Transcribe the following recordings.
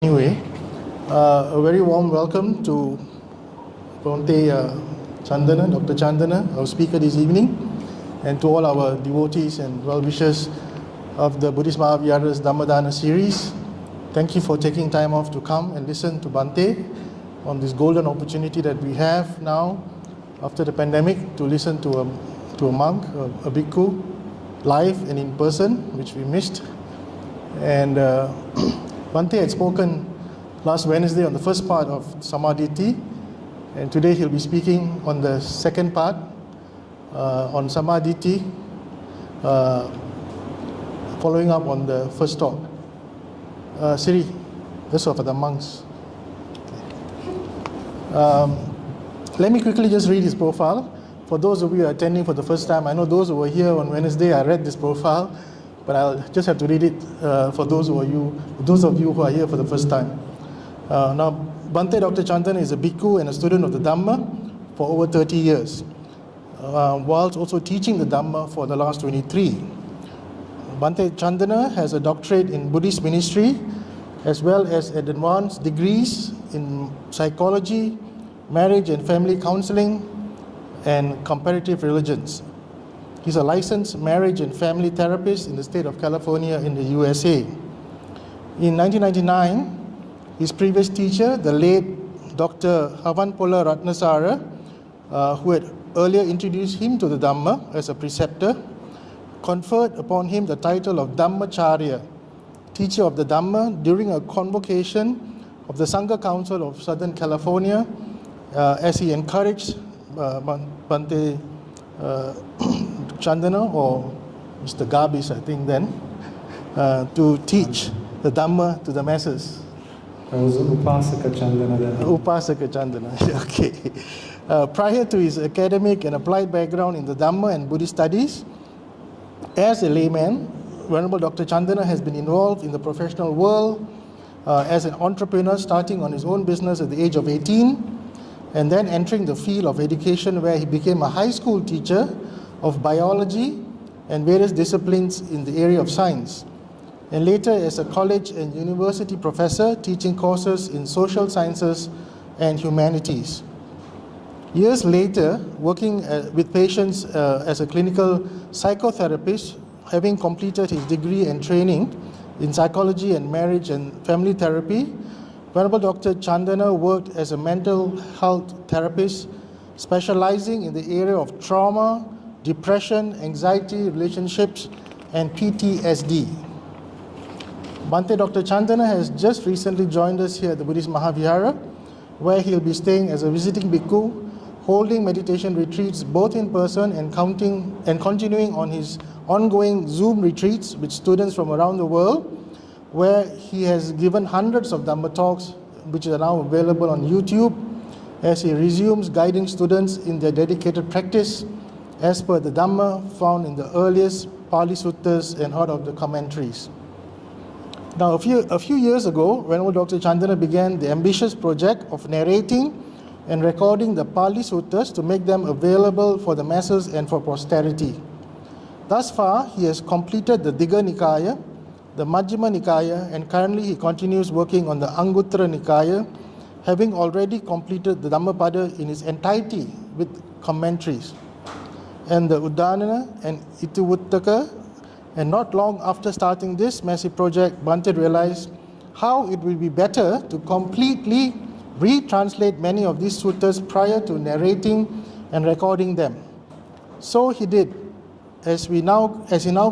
Anyway, a very warm welcome to Bhante Chandana, Dr. Chandana, our speaker this evening, and to all our devotees and well-wishers of the Buddhist Maha Vihara's Dhamma series. Thank you for taking time off to come and listen to Bhante on this golden opportunity that we have now after the pandemic to listen to a monk, a bhikkhu, live and in person, which we missed. And Bhante had spoken last Wednesday on the first part of Samma Ditthi, and today he'll be speaking on the second part on Samma Ditthi, following up on the first talk. Siri, this is for the monks. Let me quickly just read his profile. For those of you attending for the first time, I know those who were here on Wednesday, I read this profile, but I'll just have to read it for those of you who are here for the first time. Now, Bhante Dr. Chandana is a bhikkhu and a student of the Dhamma for over 30 years, whilst also teaching the Dhamma for the last 23. Bhante Chandana has a doctorate in Buddhist ministry, as well as advanced degrees in psychology, marriage and family counseling, and comparative religions. He's a licensed marriage and family therapist in the state of California in the USA. In 1999, his previous teacher, the late Dr. Havanpola Ratnasara, who had earlier introduced him to the Dhamma as a preceptor, conferred upon him the title of Dhammacharya, teacher of the Dhamma, during a convocation of the Sangha Council of Southern California, as he encouraged Bhante Chandana, or Mr. Gabis, I think then, to teach the Dhamma to the masses. I was Upasaka Chandana then. Upasaka Chandana, okay. Prior to his academic and applied background in the Dhamma and Buddhist studies, as a layman, Venerable Dr. Chandana has been involved in the professional world as an entrepreneur, starting on his own business at the age of 18, and then entering the field of education, where he became a high school teacher of biology and various disciplines in the area of science, and later as a college and university professor teaching courses in social sciences and humanities. Years later, working with patients as a clinical psychotherapist, having completed his degree and training in psychology and marriage and family therapy, Venerable Dr. Chandana worked as a mental health therapist, specializing in the area of trauma, depression, anxiety, relationships, and PTSD. Bhante Dr. Chandana has just recently joined us here at the Buddhist Maha Vihara, where he'll be staying as a visiting bhikkhu, holding meditation retreats both in person and continuing on his ongoing Zoom retreats with students from around the world, where he has given hundreds of Dhamma talks, which are now available on YouTube, as he resumes guiding students in their dedicated practice as per the Dhamma found in the earliest Pali Suttas and out of the commentaries. Now, a few years ago, Venerable Dr. Chandana began the ambitious project of narrating and recording the Pali Suttas to make them available for the masses and for posterity. Thus far, he has completed the Digha Nikaya, the Majjhima Nikaya, and currently he continues working on the Anguttara Nikaya, having already completed the Dhammapada in its entirety with commentaries, and the Uddana and Itivuttaka. And not long after starting this massive project, Bhante realized how it would be better to completely retranslate many of these suttas prior to narrating and recording them. So he did, as he now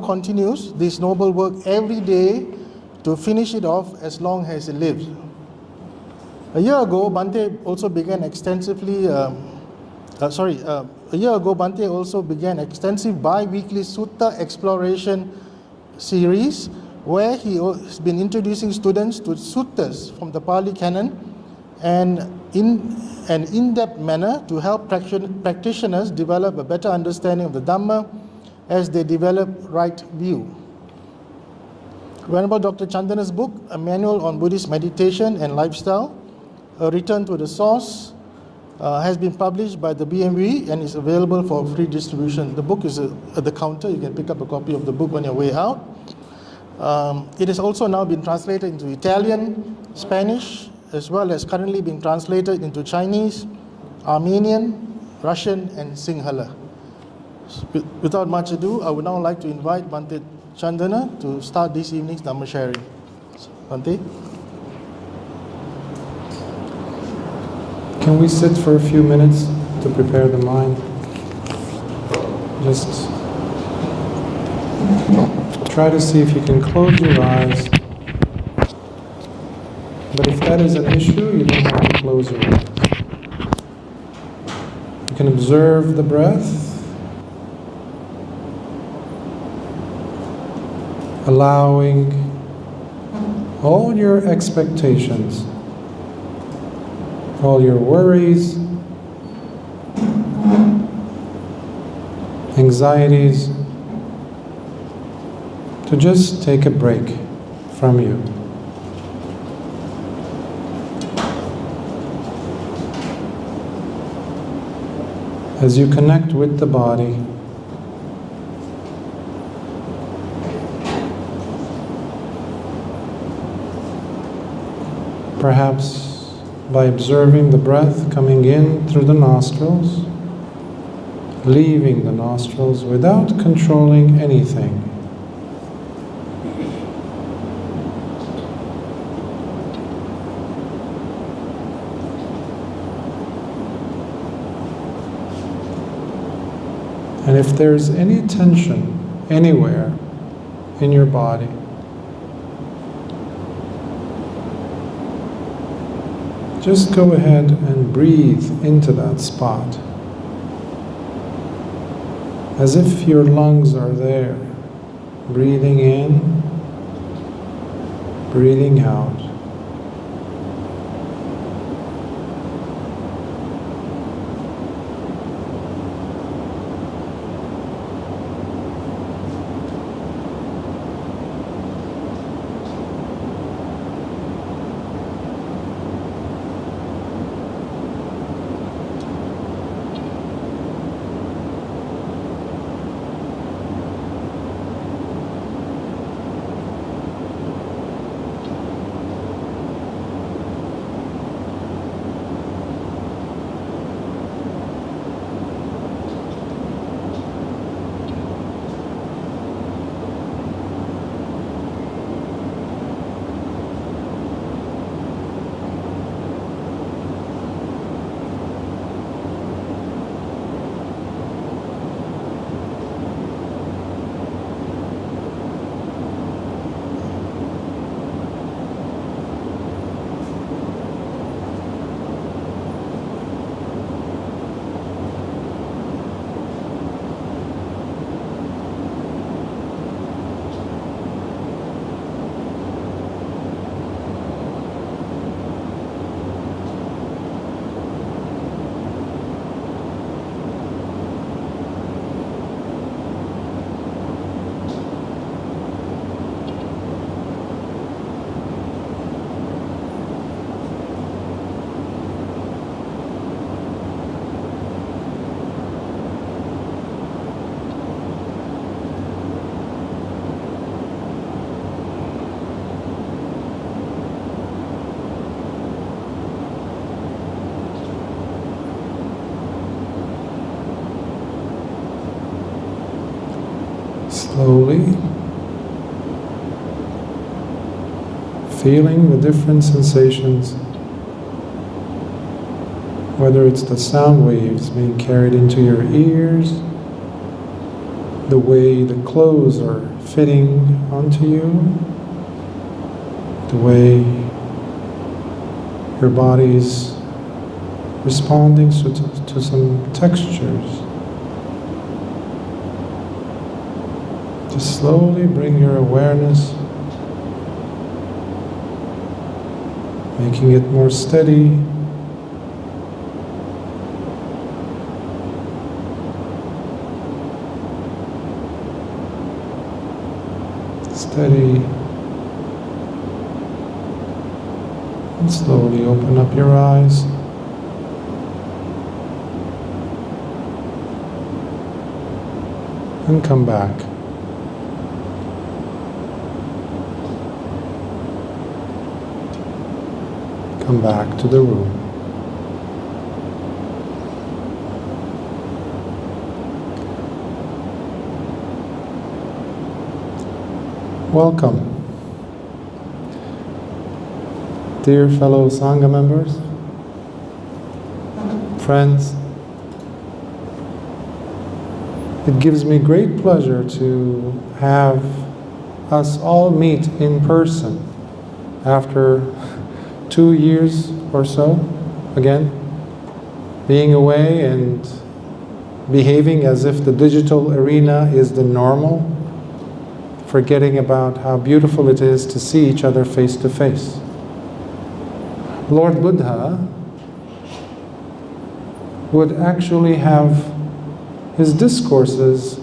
continues this noble work every day to finish it off as long as he lives. A year ago, Bhante also began extensive bi-weekly Sutta exploration series, where he has been introducing students to suttas from the Pali Canon and in an in-depth manner to help practitioners develop a better understanding of the Dhamma as they develop right view. Venerable Dr. Chandana's book, A Manual on Buddhist Meditation and Lifestyle, A Return to the Source, has been published by the BMV and is available for free distribution. The book is at the counter. You can pick up a copy of the book on your way out. It has also now been translated into Italian, Spanish, as well as currently being translated into Chinese, Armenian, Russian, and Sinhala. Without much ado, I would now like to invite Bhante Chandana to start this evening's Dhamma sharing. Bhante? Can we sit for a few minutes to prepare the mind? Just try to see if you can close your eyes. But if that is an issue, you don't have to close your eyes. You can observe the breath, allowing all your expectations, all your worries, anxieties, to just take a break from you. As you connect with the body, perhaps by observing the breath coming in through the nostrils, leaving the nostrils without controlling anything. And if there's any tension anywhere in your body, just go ahead and breathe into that spot, as if your lungs are there, breathing in, breathing out. Slowly, feeling the different sensations, whether it's the sound waves being carried into your ears, the way the clothes are fitting onto you, the way your body is responding to some textures. Just slowly bring your awareness, making it more steady. Steady. And slowly open up your eyes. And come back. come back to the room. Welcome, dear fellow Sangha members, friends. It gives me great pleasure to have us all meet in person after 2 years or so, again, being away and behaving as if the digital arena is the normal, forgetting about how beautiful it is to see each other face to face. Lord Buddha would actually have his discourses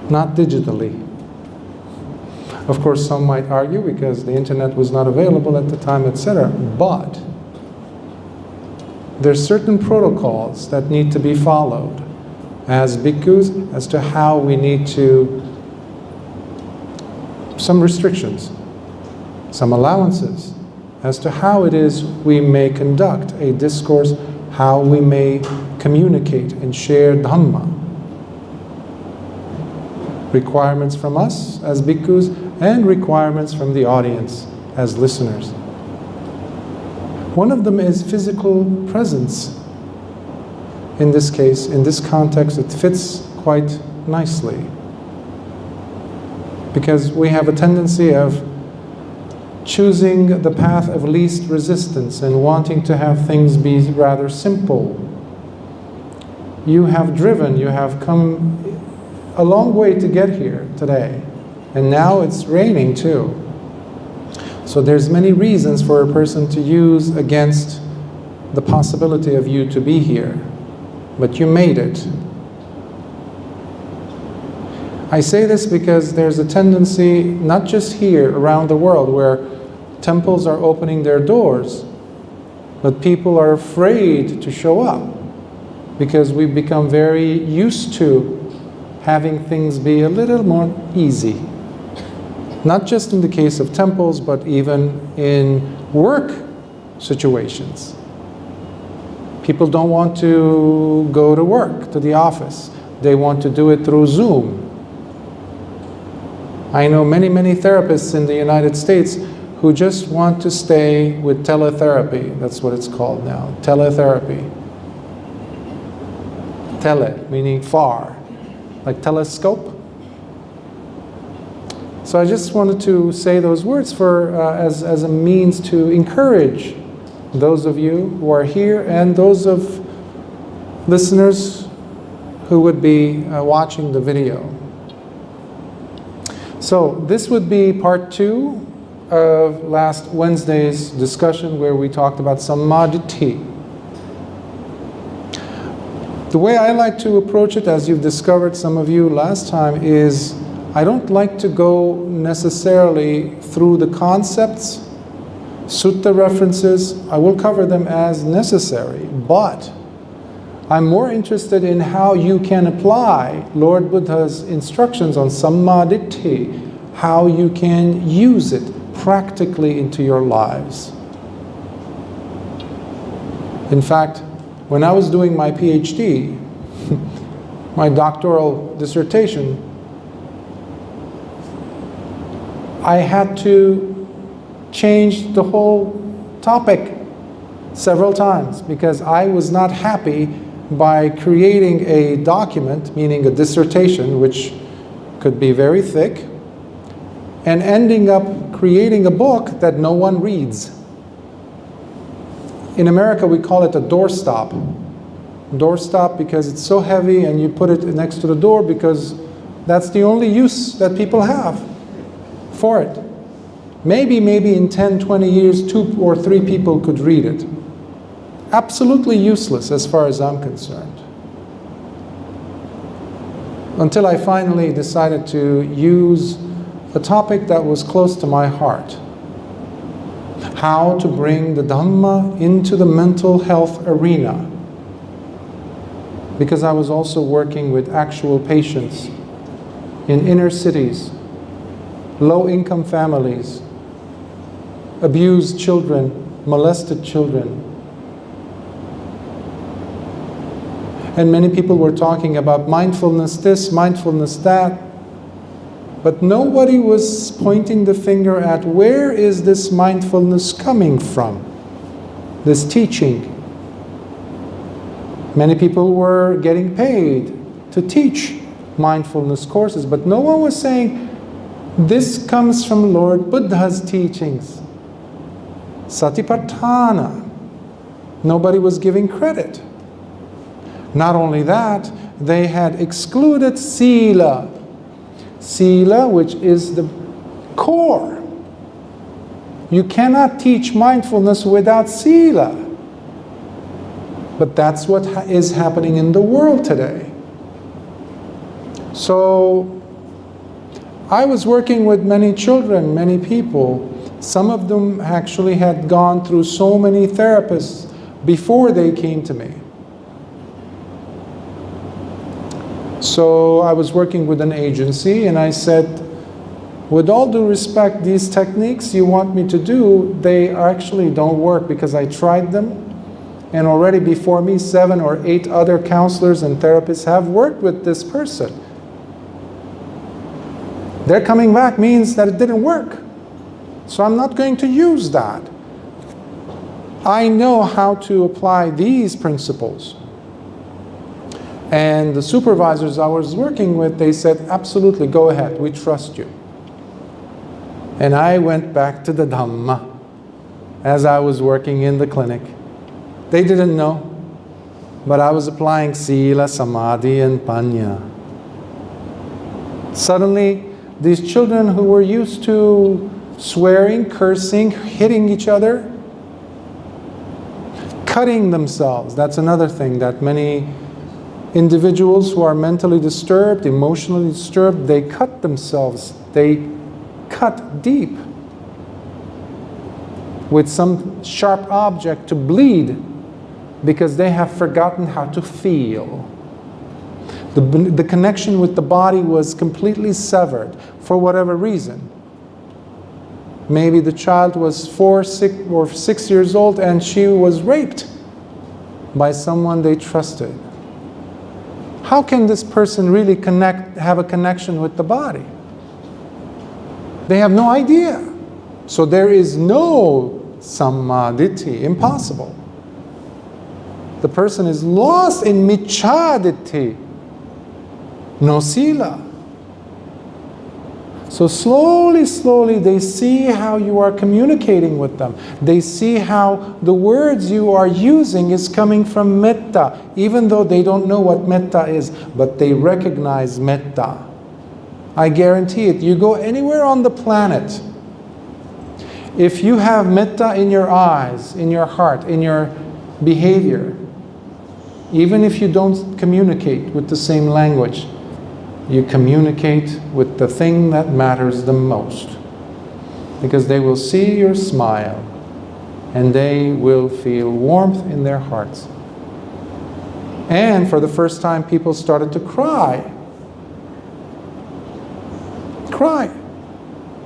not digitally. Of course, some might argue because the internet was not available at the time, etc. But there's certain protocols that need to be followed as bhikkhus as to how we need to, some restrictions, some allowances as to how it is we may conduct a discourse, how we may communicate and share Dhamma. Requirements from us as bhikkhus and requirements from the audience as listeners. One of them is physical presence. In this case, in this context, it fits quite nicely. Because we have a tendency of choosing the path of least resistance and wanting to have things be rather simple. You have driven, you have come a long way to get here today. And now it's raining too. So there's many reasons for a person to use against the possibility of you to be here. But you made it. I say this because there's a tendency, not just here, around the world, where temples are opening their doors, but people are afraid to show up because we've become very used to having things be a little more easy. Not just in the case of temples, but even in work situations. People don't want to go to work, to the office. They want to do it through Zoom. I know many, many therapists in the United States who just want to stay with teletherapy. That's what it's called now, teletherapy. Tele, meaning far, like telescope. So I just wanted to say those words for as a means to encourage those of you who are here and those of listeners who would be watching the video. So this would be part 2 of last Wednesday's discussion where we talked about Samma Ditthi. The way I like to approach it, as you've discovered some of you last time, is I don't like to go necessarily through the concepts, sutta references. I will cover them as necessary, but I'm more interested in how you can apply Lord Buddha's instructions on Samma Ditthi, how you can use it practically into your lives. In fact, when I was doing my PhD, my doctoral dissertation, I had to change the whole topic several times because I was not happy by creating a document, meaning a dissertation, which could be very thick, and ending up creating a book that no one reads. In America, we call it a doorstop. Doorstop because it's so heavy and you put it next to the door because that's the only use that people have for it. Maybe in 10, 20 years, 2 or 3 people could read it. Absolutely useless as far as I'm concerned. Until I finally decided to use a topic that was close to my heart. How to bring the Dhamma into the mental health arena. Because I was also working with actual patients in inner cities, low-income families, abused children, molested children. And many people were talking about mindfulness this, mindfulness that, but nobody was pointing the finger at where is this mindfulness coming from, this teaching. Many people were getting paid to teach mindfulness courses, but no one was saying, this comes from Lord Buddha's teachings. Satipatthana. Nobody was giving credit. Not only that, they had excluded Sila. Sila, which is the core. You cannot teach mindfulness without Sila. But that's what is happening in the world today. So, I was working with many children, many people. Some of them actually had gone through so many therapists before they came to me. So I was working with an agency and I said, with all due respect, these techniques you want me to do, they actually don't work because I tried them. And already before me, 7 or 8 other counselors and therapists have worked with this person. Their coming back means that it didn't work. So I'm not going to use that. I know how to apply these principles. And the supervisors I was working with, they said, absolutely, go ahead, we trust you. And I went back to the Dhamma as I was working in the clinic. They didn't know, but I was applying Sila, Samadhi, and Panya. Suddenly, these children who were used to swearing, cursing, hitting each other, cutting themselves, that's another thing that many individuals who are mentally disturbed, emotionally disturbed, they cut themselves. They cut deep with some sharp object to bleed because they have forgotten how to feel. The connection with the body was completely severed for whatever reason. Maybe the child was 4, 6 years old and she was raped by someone they trusted. How can this person really have a connection with the body? They have no idea. So there is no Samma Ditthi, impossible. The person is lost in Miccha Ditthi, no Sila. So slowly, slowly they see how you are communicating with them. They see how the words you are using is coming from metta, even though they don't know what metta is, but they recognize metta. I guarantee it. You go anywhere on the planet, if you have metta in your eyes, in your heart, in your behavior, even if you don't communicate with the same language, you communicate with the thing that matters the most. Because they will see your smile and they will feel warmth in their hearts. And for the first time, people started to cry. Cry.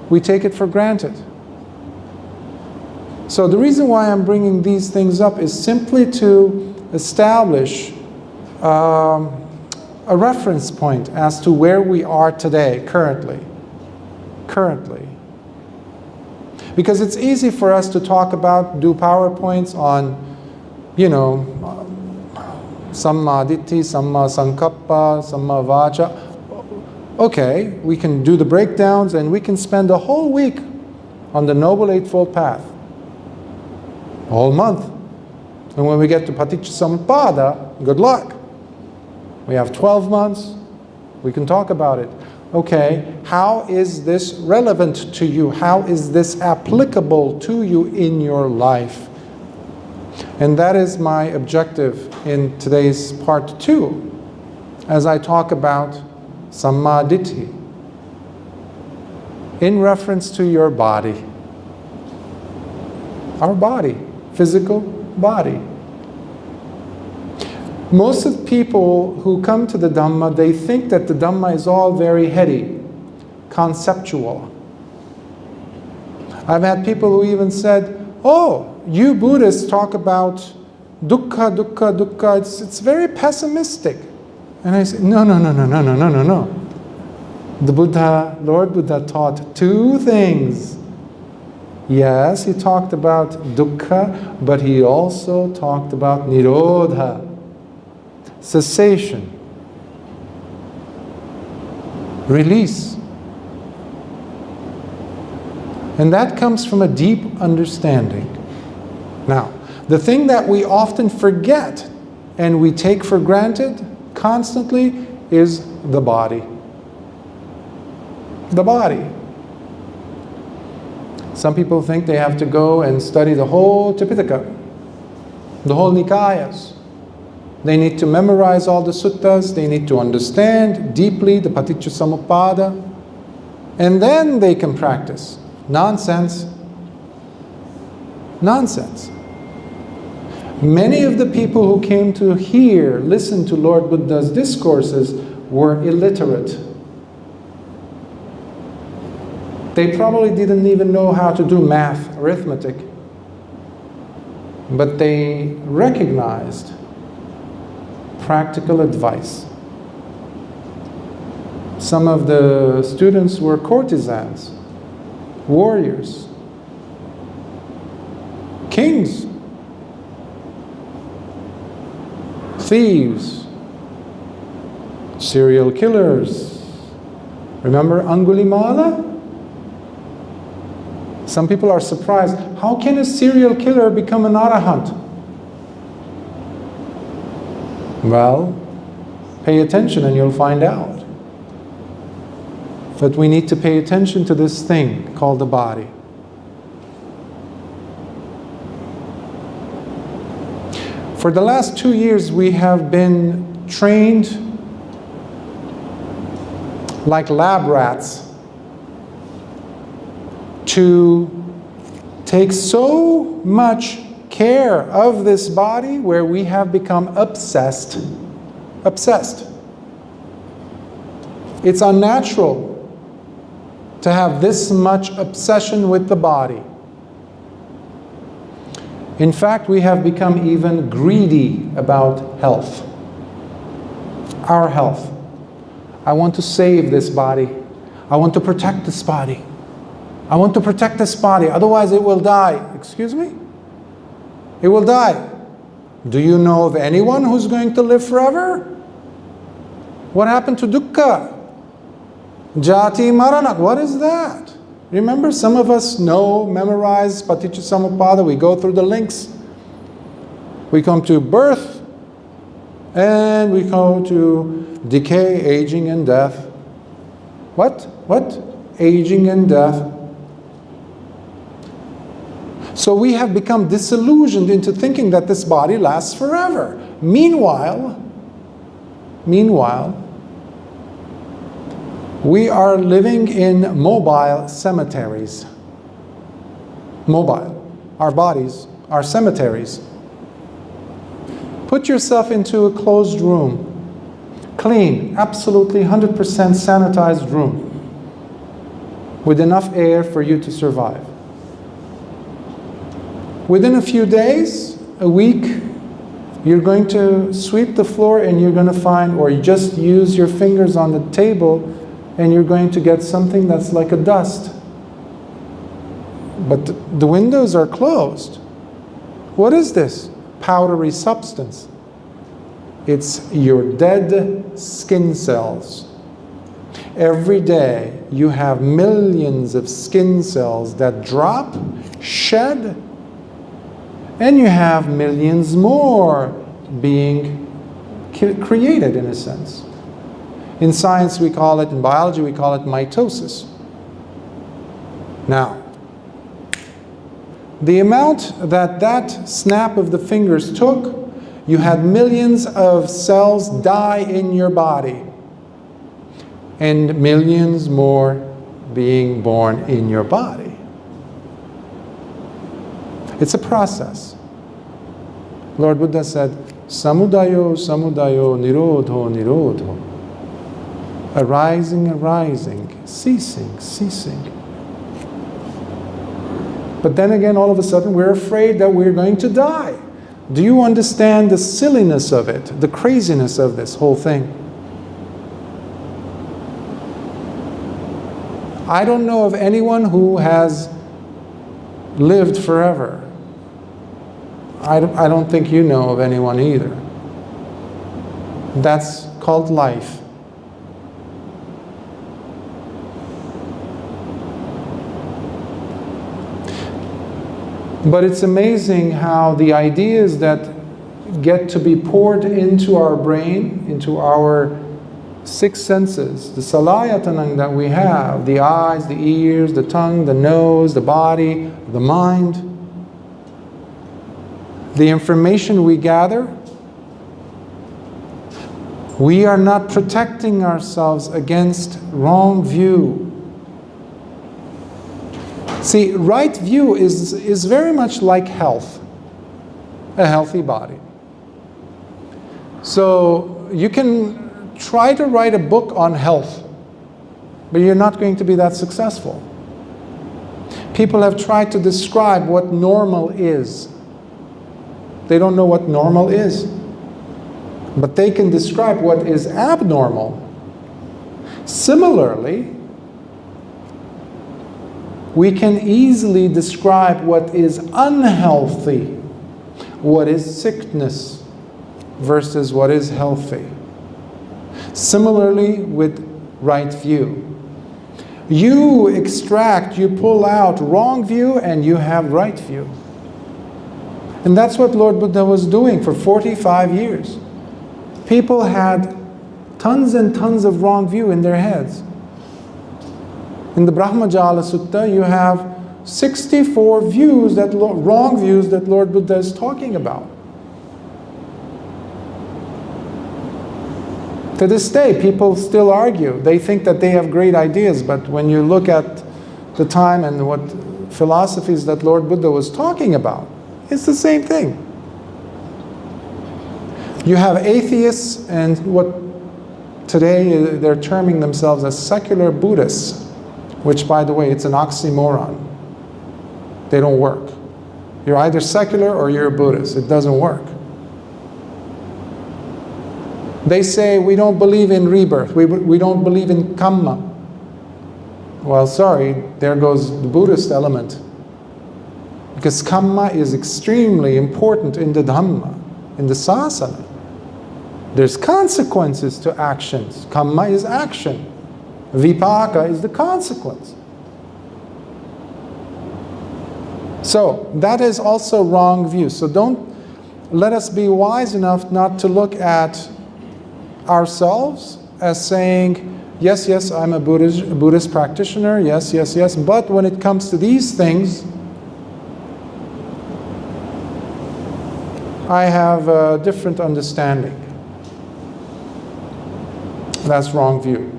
We take it for granted. So the reason why I'm bringing these things up is simply to establish a reference point as to where we are today, currently. Because it's easy for us to talk about, do PowerPoints on, Samma Ditthi, Samma Sankappa, Samma Vacha. Okay, we can do the breakdowns and we can spend a whole week on the Noble Eightfold Path. A whole month. And when we get to Paticcasamuppada, good luck. We have 12 months, we can talk about it. Okay, how is this relevant to you? How is this applicable to you in your life? And that is my objective in today's part 2, as I talk about Samma Ditthi, in reference to your body. Our body, physical body. Most of the people who come to the Dhamma, they think that the Dhamma is all very heady, conceptual. I've had people who even said, oh, you Buddhists talk about dukkha, dukkha, dukkha, it's very pessimistic. And I say, no. The Buddha, Lord Buddha taught two things. Yes, he talked about dukkha, but he also talked about nirodha, cessation, release. And that comes from a deep understanding. Now, the thing that we often forget and we take for granted constantly is the body. The body. Some people think they have to go and study the whole Tipitaka, the whole Nikayas. They need to memorize all the suttas, they need to understand deeply the Paticcasamuppada, and then they can practice. Nonsense. Nonsense. Many of the people who came to hear, listen to Lord Buddha's discourses were illiterate. They probably didn't even know how to do math, arithmetic. But they recognized practical advice. Some of the students were courtesans, warriors, kings, thieves, serial killers. Remember Angulimala? Some people are surprised. How can a serial killer become an arahant? Well, pay attention and you'll find out. But we need to pay attention to this thing called the body. For the last 2 years, we have been trained like lab rats to take so much care of this body where we have become obsessed. Obsessed. It's unnatural to have this much obsession with the body. In fact, we have become even greedy about health. Our health. I want to save this body. I want to protect this body. I want to protect this body, otherwise it will die. Excuse me? It will die. Do you know of anyone who's going to live forever? What happened to dukkha? Jati marana, what is that? Remember, some of us know, memorize Paticcasamuppada, we go through the links. We come to birth, and we go to decay, aging, and death. What? What? Aging and death. So we have become disillusioned into thinking that this body lasts forever. Meanwhile, we are living in mobile cemeteries. Mobile. Our bodies are cemeteries. Put yourself into a closed room. Clean, absolutely 100% sanitized room. With enough air for you to survive. Within a few days, a week, you're going to sweep the floor and you're going to find, or you just use your fingers on the table and you're going to get something that's like a dust. But the windows are closed. What is this? Powdery substance. It's your dead skin cells. Every day you have millions of skin cells that drop, shed, and you have millions more being created in a sense. In science we call it, in biology we call it mitosis. Now, the amount that snap of the fingers took, you had millions of cells die in your body. And millions more being born in your body. It's a process. Lord Buddha said, Samudayo, samudayo, nirodho, nirodho. Arising, arising, ceasing, ceasing. But then again, all of a sudden, we're afraid that we're going to die. Do you understand the silliness of it, the craziness of this whole thing? I don't know of anyone who has lived forever. I don't think you know of anyone either. That's called life. But it's amazing how the ideas that get to be poured into our brain, into our six senses, the salayatanang that we have, the eyes, the ears, the tongue, the nose, the body, the mind, the information we gather, we are not protecting ourselves against wrong view. See, right view is very much like health, a healthy body. So you can try to write a book on health, but you're not going to be that successful. People have tried to describe what normal is. They don't know what normal is, but they can describe what is abnormal. Similarly, we can easily describe what is unhealthy, what is sickness, versus what is healthy. Similarly with right view. You extract, you pull out wrong view and you have right view. And that's what Lord Buddha was doing for 45 years. People had tons and tons of wrong view in their heads. In the Brahmajala Sutta, you have 64 views wrong views that Lord Buddha is talking about. To this day, people still argue. They think that they have great ideas, but when you look at the time and what philosophies that Lord Buddha was talking about, it's the same thing. You have atheists and what today they're terming themselves as secular Buddhists, which, by the way, it's an oxymoron. They don't work. You're either secular or you're a Buddhist. It doesn't work. They say, we don't believe in rebirth. We don't believe in karma. Well, sorry, there goes the Buddhist element. Because karma is extremely important in the Dhamma, in the sasana. There's consequences to actions. Karma is action. Vipaka is the consequence. So, that is also wrong view. So don't let us be wise enough not to look at ourselves as saying, yes, yes, I'm a Buddhist practitioner, yes, yes, yes, but when it comes to these things, I have a different understanding. That's wrong view.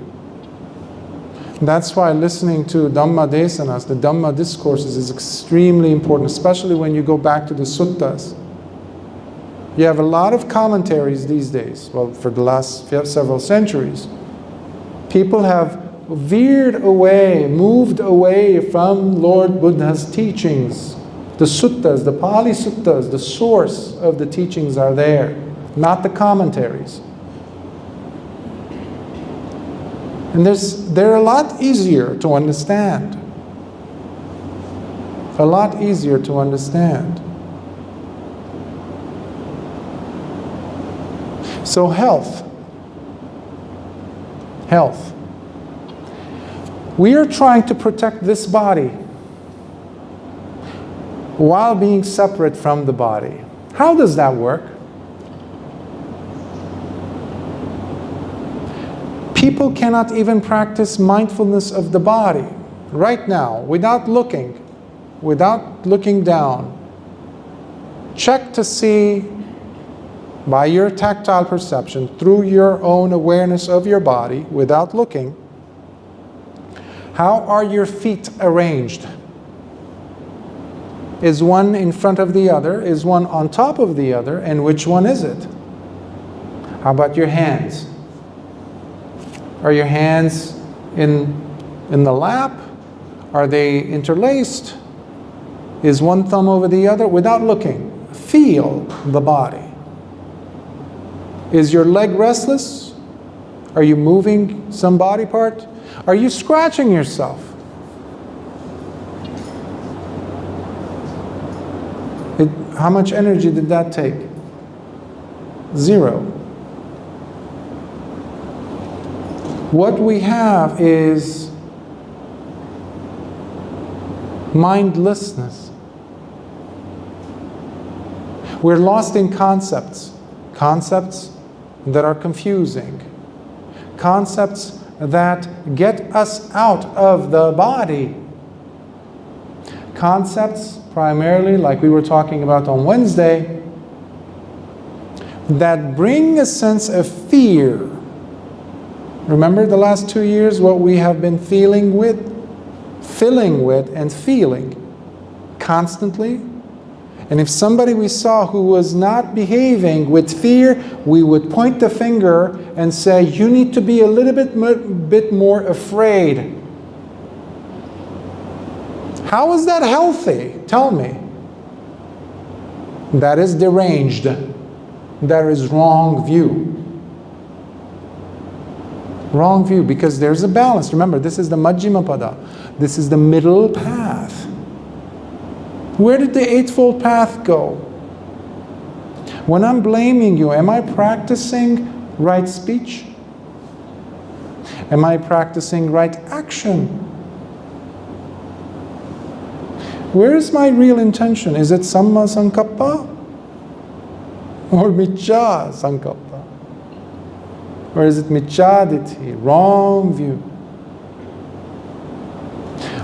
That's why listening to Dhamma desanas, the Dhamma discourses, is extremely important, especially when you go back to the suttas. You have a lot of commentaries these days, well, for the last several centuries. People have veered away, moved away from Lord Buddha's teachings. The suttas, the Pali suttas, the source of the teachings are there, not the commentaries. And they're a lot easier to understand. A lot easier to understand. So health. Health. We are trying to protect this body while being separate from the body. How does that work? People cannot even practice mindfulness of the body right now without looking down. Check to see by your tactile perception, through your own awareness of your body, without looking, how are your feet arranged? Is one in front of the other? Is one on top of the other? And which one is it? How about your hands? Are your hands in the lap? Are they interlaced? Is one thumb over the other? Without looking, feel the body. Is your leg restless? Are you moving some body part? Are you scratching yourself? How much energy did that take? 0. What we have is mindlessness. We're lost in concepts. Concepts that are confusing. Concepts that get us out of the body. Concepts primarily, like we were talking about on Wednesday, that bring a sense of fear. Remember the last 2 years what we have been filling with and feeling constantly? And if somebody we saw who was not behaving with fear, we would point the finger and say, you need to be a little bit more afraid. How is that healthy? Tell me. That is deranged. That is wrong view. Wrong view, because there's a balance. Remember, this is the Majjhima Pada. This is the middle path. Where did the Eightfold Path go? When I'm blaming you, am I practicing right speech? Am I practicing right action? Where is my real intention? Is it Samma Sankappa? Or Miccha Sankappa? Or is it Miccha Ditthi? Wrong view.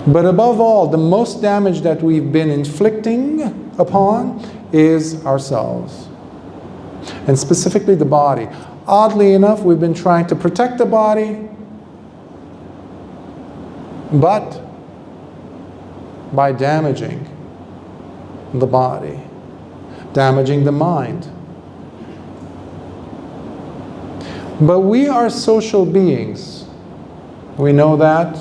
But above all, the most damage that we've been inflicting upon is ourselves. And specifically the body. Oddly enough, we've been trying to protect the body, but by damaging the body, damaging the mind. But we are social beings. We know that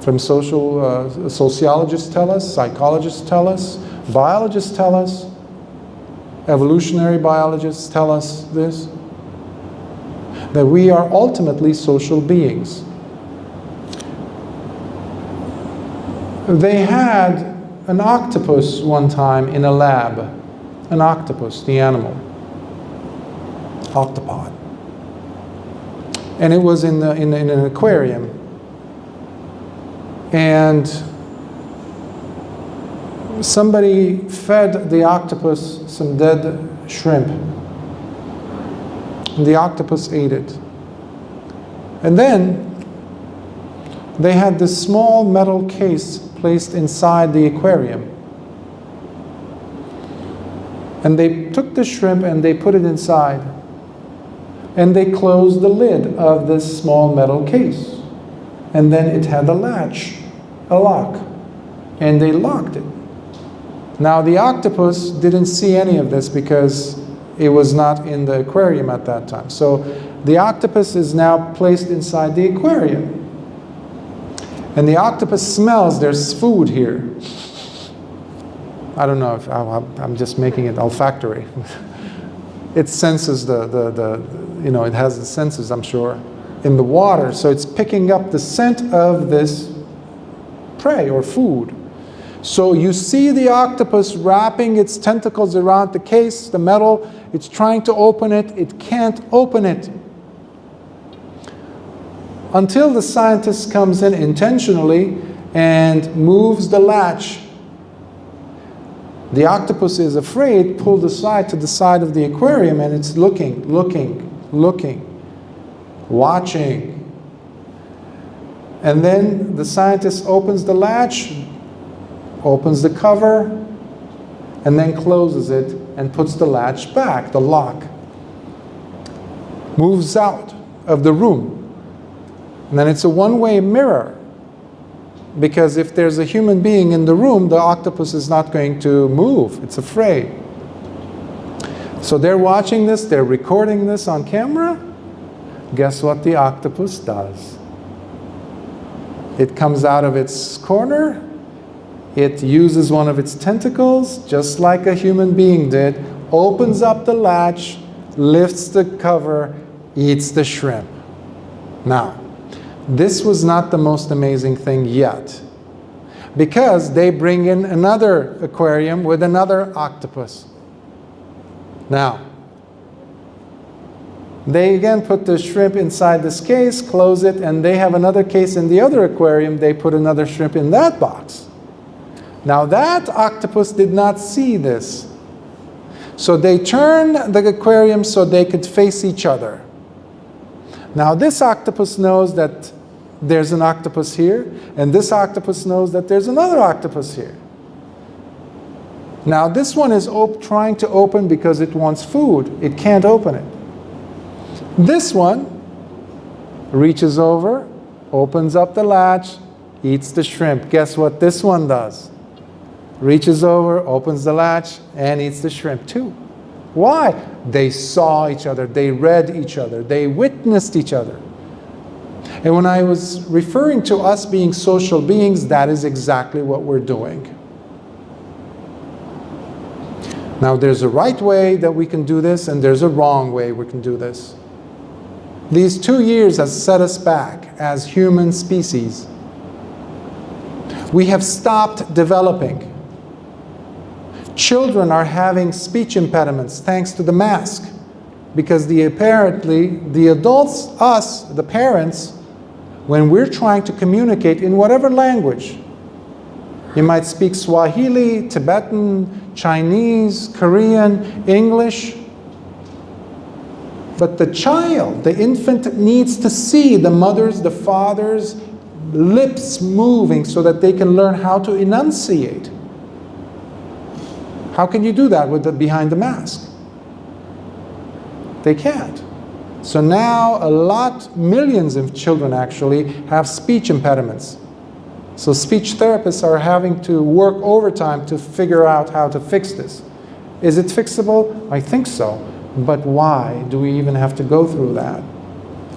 from sociologists tell us, psychologists tell us, biologists tell us, evolutionary biologists tell us this, that we are ultimately social beings. They had an octopus one time in a lab. An octopus, the animal. Octopod. And it was in an aquarium. And somebody fed the octopus some dead shrimp. And the octopus ate it. And then they had this small metal case placed inside the aquarium. And they took the shrimp and they put it inside. And they closed the lid of this small metal case. And then it had a latch, a lock. And they locked it. Now the octopus didn't see any of this because it was not in the aquarium at that time. So the octopus is now placed inside the aquarium. And the octopus smells there's food here. I don't know if I'm just making it olfactory. It senses it has the senses, I'm sure, in the water. So it's picking up the scent of this prey or food. So you see the octopus wrapping its tentacles around the case, the metal. It's trying to open it. It can't open it. Until the scientist comes in intentionally and moves the latch. The octopus is afraid, pulled aside to the side of the aquarium, and it's looking, watching. And then the scientist opens the latch, opens the cover, and then closes it and puts the latch back, the lock. Moves out of the room. And then it's a one-way mirror. Because if there's a human being in the room, the octopus is not going to move. It's afraid. So they're watching this, they're recording this on camera. Guess what the octopus does? It comes out of its corner It uses one of its tentacles, just like a human being did, opens up the latch, lifts the cover, eats the shrimp. Now, this was not the most amazing thing yet, because they bring in another aquarium with another octopus. Now, they again put the shrimp inside this case, close it, and they have another case in the other aquarium. They put another shrimp in that box. Now that octopus did not see this. So they turned the aquarium so they could face each other. Now this octopus knows that there's an octopus here, and this octopus knows that there's another octopus here. Now this one is trying to open because it wants food. It can't open it. This one reaches over, opens up the latch, eats the shrimp. Guess what this one does? Reaches over, opens the latch, and eats the shrimp too. Why? They saw each other, they read each other, they witnessed each other. And when I was referring to us being social beings, that is exactly what we're doing. Now there's a right way that we can do this, and there's a wrong way we can do this. These 2 years has set us back as human species. We have stopped developing. Children are having speech impediments thanks to the mask, because apparently the adults, us, the parents, when we're trying to communicate in whatever language, you might speak Swahili, Tibetan, Chinese, Korean, English, but the child, the infant, needs to see the mother's, the father's lips moving so that they can learn how to enunciate. How can you do that behind the mask? They can't. So now millions of children actually have speech impediments. So speech therapists are having to work overtime to figure out how to fix this. Is it fixable? I think so. But why do we even have to go through that?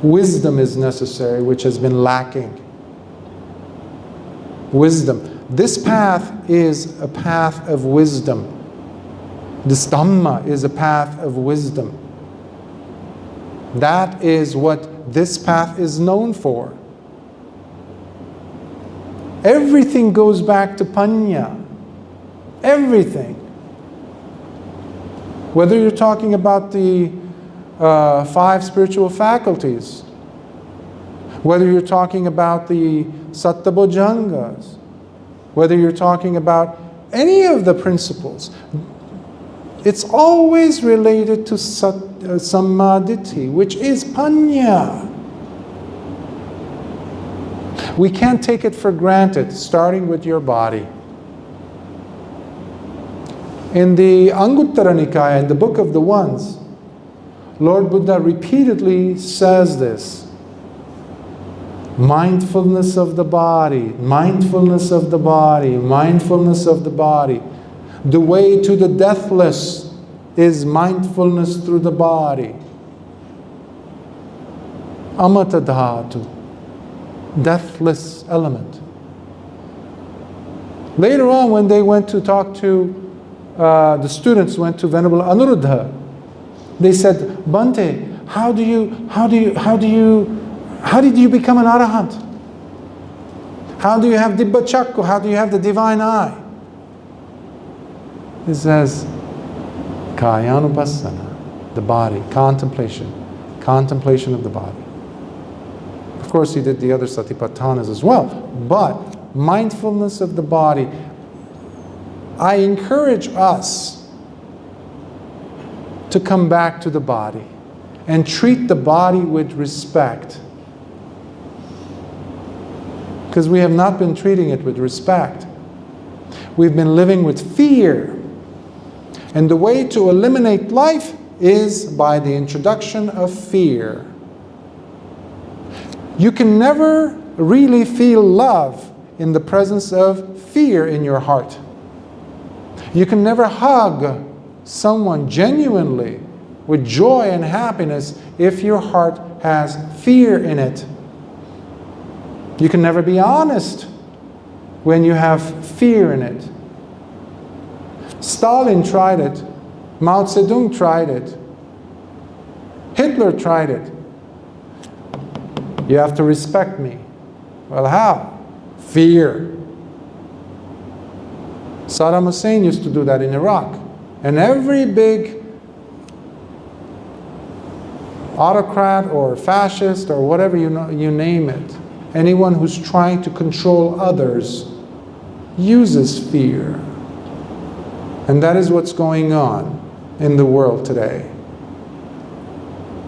Wisdom is necessary, which has been lacking. Wisdom. This path is a path of wisdom. This Dhamma is a path of wisdom. That is what this path is known for. Everything goes back to Panya. Everything. Whether you're talking about the 5 spiritual faculties, whether you're talking about the Sattabhojangas, whether you're talking about any of the principles, it's always related to Samma Ditthi, which is Panya. We can't take it for granted, starting with your body. In the Anguttara Nikaya, in the Book of the Ones, Lord Buddha repeatedly says this. Mindfulness of the body, mindfulness of the body, mindfulness of the body. The way to the deathless is mindfulness through the body. Amata dhatu, deathless element. Later on, when they went to talk to the students went to Venerable Anuruddha, they said, Bhante, how did you become an arahant? How do you have Dibba Chakku? How do you have the divine eye? He says, Kayanupassana, the body, contemplation of the body. Of course, he did the other Satipatthanas as well, but mindfulness of the body. I encourage us to come back to the body and treat the body with respect. Because we have not been treating it with respect. We've been living with fear. And the way to eliminate life is by the introduction of fear. You can never really feel love in the presence of fear in your heart. You can never hug someone genuinely with joy and happiness if your heart has fear in it. You can never be honest when you have fear in it. Stalin tried it. Mao Zedong tried it. Hitler tried it. You have to respect me. Well, how? Fear. Saddam Hussein used to do that in Iraq. And every big autocrat or fascist or whatever you name it, anyone who's trying to control others uses fear. And that is what's going on in the world today.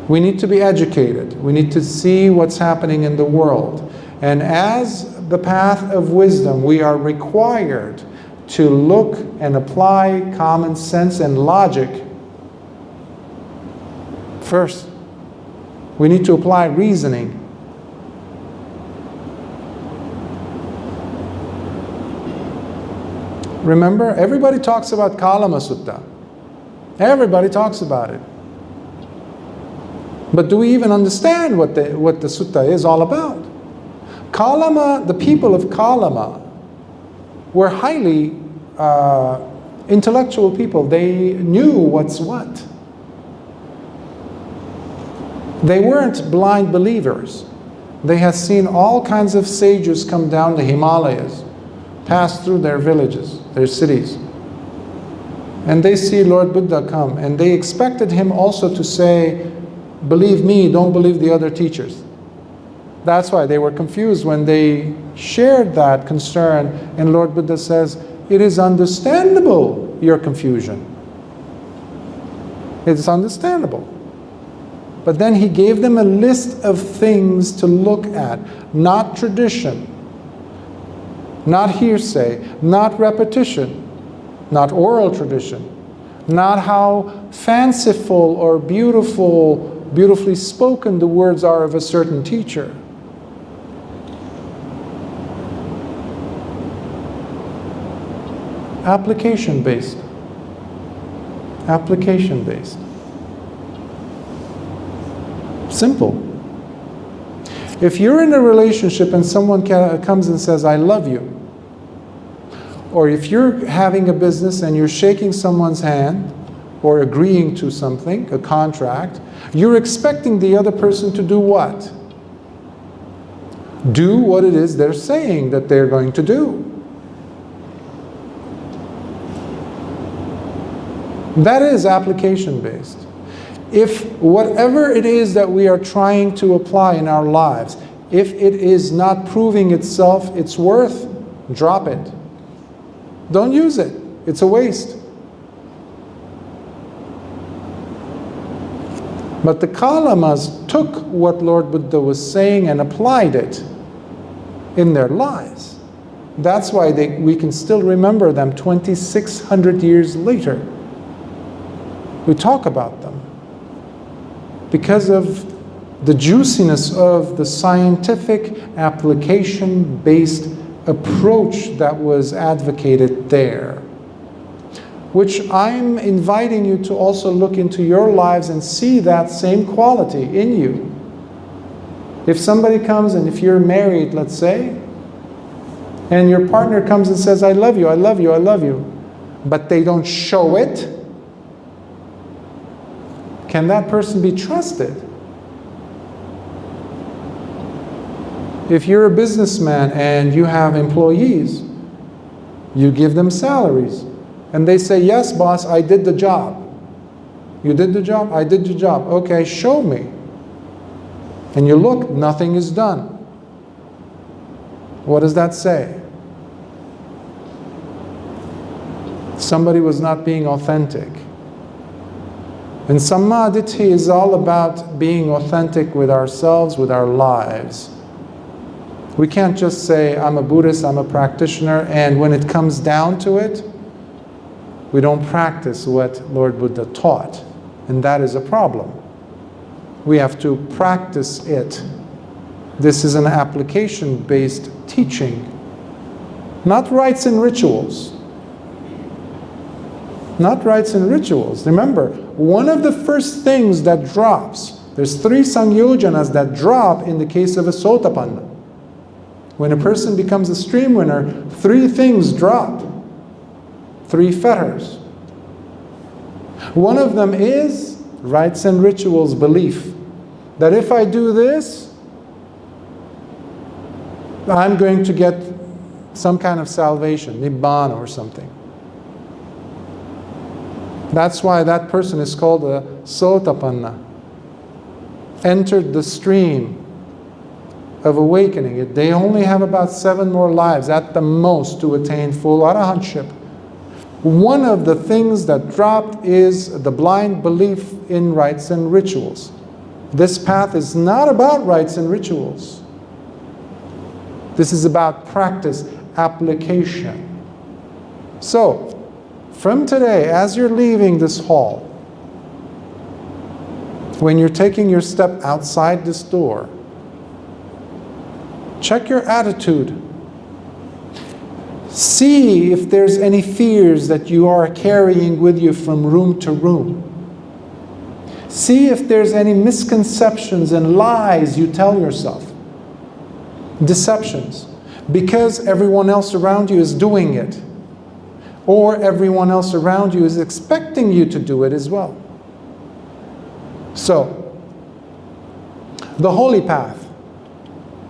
We need to be educated. We need to see what's happening in the world. And as the path of wisdom, we are required to look and apply common sense and logic first. We need to apply reasoning. Remember, everybody talks about Kalama Sutta. Everybody talks about it. But do we even understand what the sutta is all about? Kalama, the people of Kalama, were highly intellectual people. They knew what's what. They weren't blind believers. They had seen all kinds of sages come down the Himalayas, pass through their villages, their cities. And they see Lord Buddha come, and they expected him also to say, believe me, don't believe the other teachers. That's why they were confused when they shared that concern, and Lord Buddha says, it is understandable, your confusion. It's understandable. But then he gave them a list of things to look at, not tradition, not hearsay, not repetition, not oral tradition, not how fanciful or beautifully spoken the words are of a certain teacher. Application-based. Application-based. Simple. If you're in a relationship and someone comes and says, I love you, or if you're having a business and you're shaking someone's hand or agreeing to something, a contract, you're expecting the other person to do what? Do what it is they're saying that they're going to do. That is application-based. If whatever it is that we are trying to apply in our lives, if it is not proving itself its worth, drop it. Don't use it. It's a waste. But the Kalamas took what Lord Buddha was saying and applied it in their lives. That's why we can still remember them 2,600 years later. We talk about them because of the juiciness of the scientific application-based approach that was advocated there, which I'm inviting you to also look into your lives and see that same quality in you. If somebody comes, and if you're married, let's say, and your partner comes and says, I love you, I love you, I love you, but they don't show it, can that person be trusted? If you're a businessman and you have employees, you give them salaries, and they say, yes, boss, I did the job. You did the job? I did the job. Okay, show me. And you look, nothing is done. What does that say? Somebody was not being authentic. And Samma Ditthi is all about being authentic with ourselves, with our lives. We can't just say, I'm a Buddhist, I'm a practitioner, and when it comes down to it, we don't practice what Lord Buddha taught. And that is a problem. We have to practice it. This is an application-based teaching, not rites and rituals. Not rites and rituals. Remember, one of the first things that drops, there's 3 sangyojanas that drop in the case of a sotapanna. When a person becomes a stream winner, 3 things drop. 3 fetters. One of them is rites and rituals belief. That if I do this, I'm going to get some kind of salvation, nibbana or something. That's why that person is called a sotapanna. Entered the stream of awakening. They only have about 7 more lives at the most to attain full arahantship. One of the things that dropped is the blind belief in rites and rituals. This path is not about rites and rituals. This is about practice, application. So, from today, as you're leaving this hall, when you're taking your step outside this door, check your attitude. See if there's any fears that you are carrying with you from room to room. See if there's any misconceptions and lies you tell yourself. Deceptions. Because everyone else around you is doing it. Or everyone else around you is expecting you to do it as well. So, the holy path,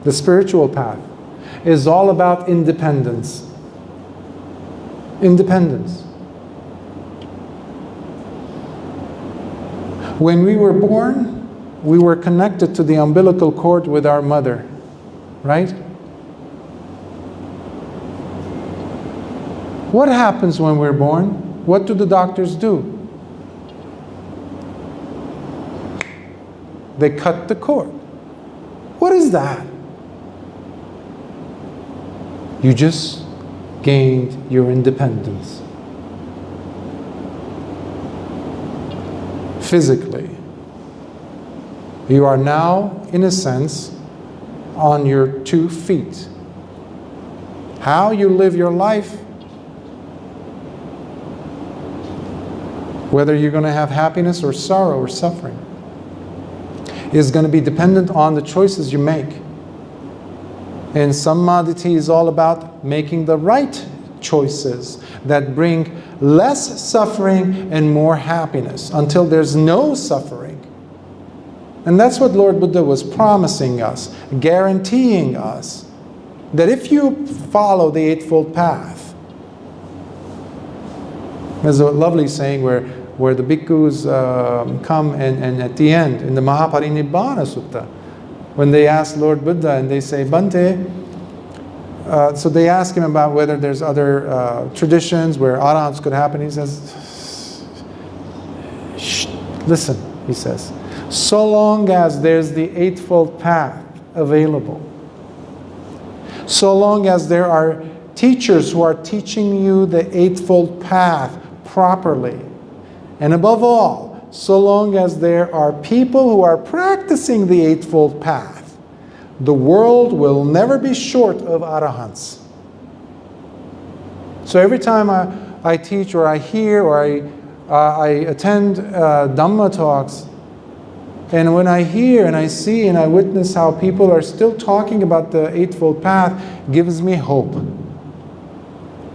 the spiritual path, is all about independence. Independence. When we were born, we were connected to the umbilical cord with our mother, right? What happens when we're born? What do the doctors do? They cut the cord. What is that? You just gained your independence. Physically. You are now, in a sense, on your 2 feet. How you live your life, whether you're going to have happiness or sorrow or suffering, is going to be dependent on the choices you make. And Samma Ditthi is all about making the right choices that bring less suffering and more happiness until there's no suffering. And that's what Lord Buddha was promising us, guaranteeing us that if you follow the Eightfold Path, there's a lovely saying where the bhikkhus come and at the end, in the Maha Parinibbana Sutta, when they ask Lord Buddha and they say, Bhante, so they ask him about whether there's other traditions where arahants could happen. He says, shh, listen, he says, so long as there's the Eightfold Path available, so long as there are teachers who are teaching you the Eightfold Path properly, and above all, so long as there are people who are practicing the Eightfold Path, the world will never be short of arahants. So every time I teach or I hear or I attend Dhamma talks, and when I hear and I see and I witness how people are still talking about the Eightfold Path, gives me hope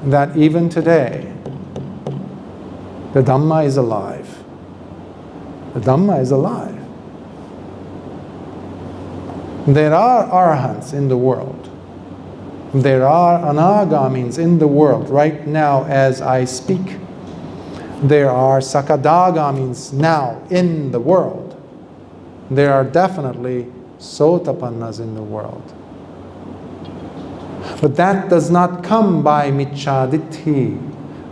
that even today, the Dhamma is alive. The Dhamma is alive. There are arahants in the world. There are anagamins in the world right now as I speak. There are sakadagamins now in the world. There are definitely sotapannas in the world. But that does not come by miccha ditthi.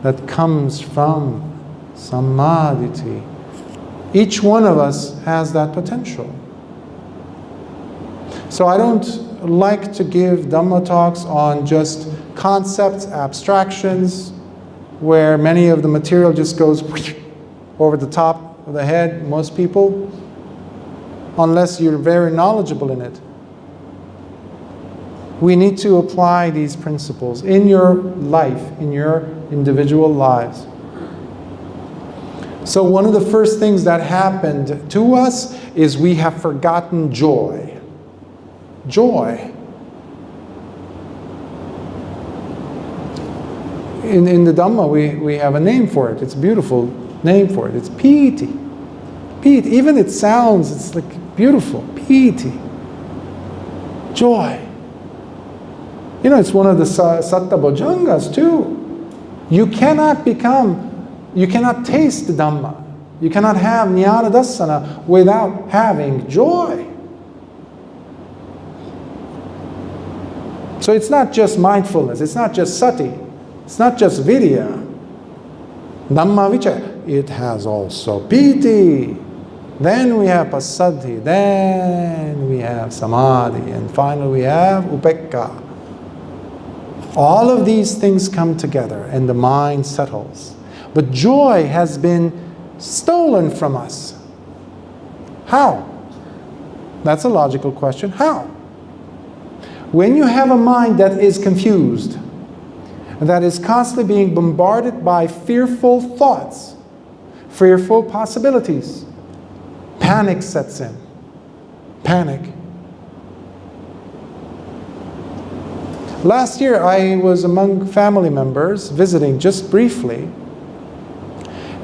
That comes from Samma Ditthi. Each one of us has that potential. So I don't like to give Dhamma talks on just concepts, abstractions, where many of the material just goes over the top of the head, most people, unless you're very knowledgeable in it. We need to apply these principles in your life, in your individual lives. So one of the first things that happened to us is we have forgotten joy. Joy. In the Dhamma, we have a name for it. It's a beautiful name for it. It's piti. Piti. Even it sounds, it's like beautiful. Piti. Joy. You know, it's one of the Satta Bhojangas too. You cannot taste the Dhamma. You cannot have Jnana Dassana without having joy. So it's not just mindfulness, it's not just sati, it's not just vidya. Dhamma vichaya, it has also piti. Then we have passaddhi, then we have samadhi, and finally we have upekkha. All of these things come together and the mind settles. But joy has been stolen from us. How? That's a logical question. How? When you have a mind that is confused, that is constantly being bombarded by fearful thoughts, fearful possibilities, panic sets in. Panic. Last year I was among family members visiting just briefly,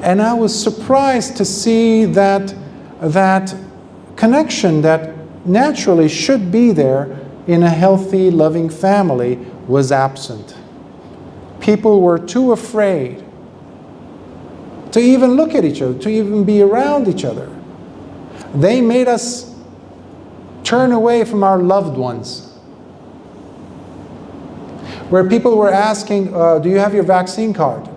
and I was surprised to see that connection that naturally should be there in a healthy, loving family was absent. People were too afraid to even look at each other, to even be around each other. They made us turn away from our loved ones. Where people were asking, do you have your vaccine card?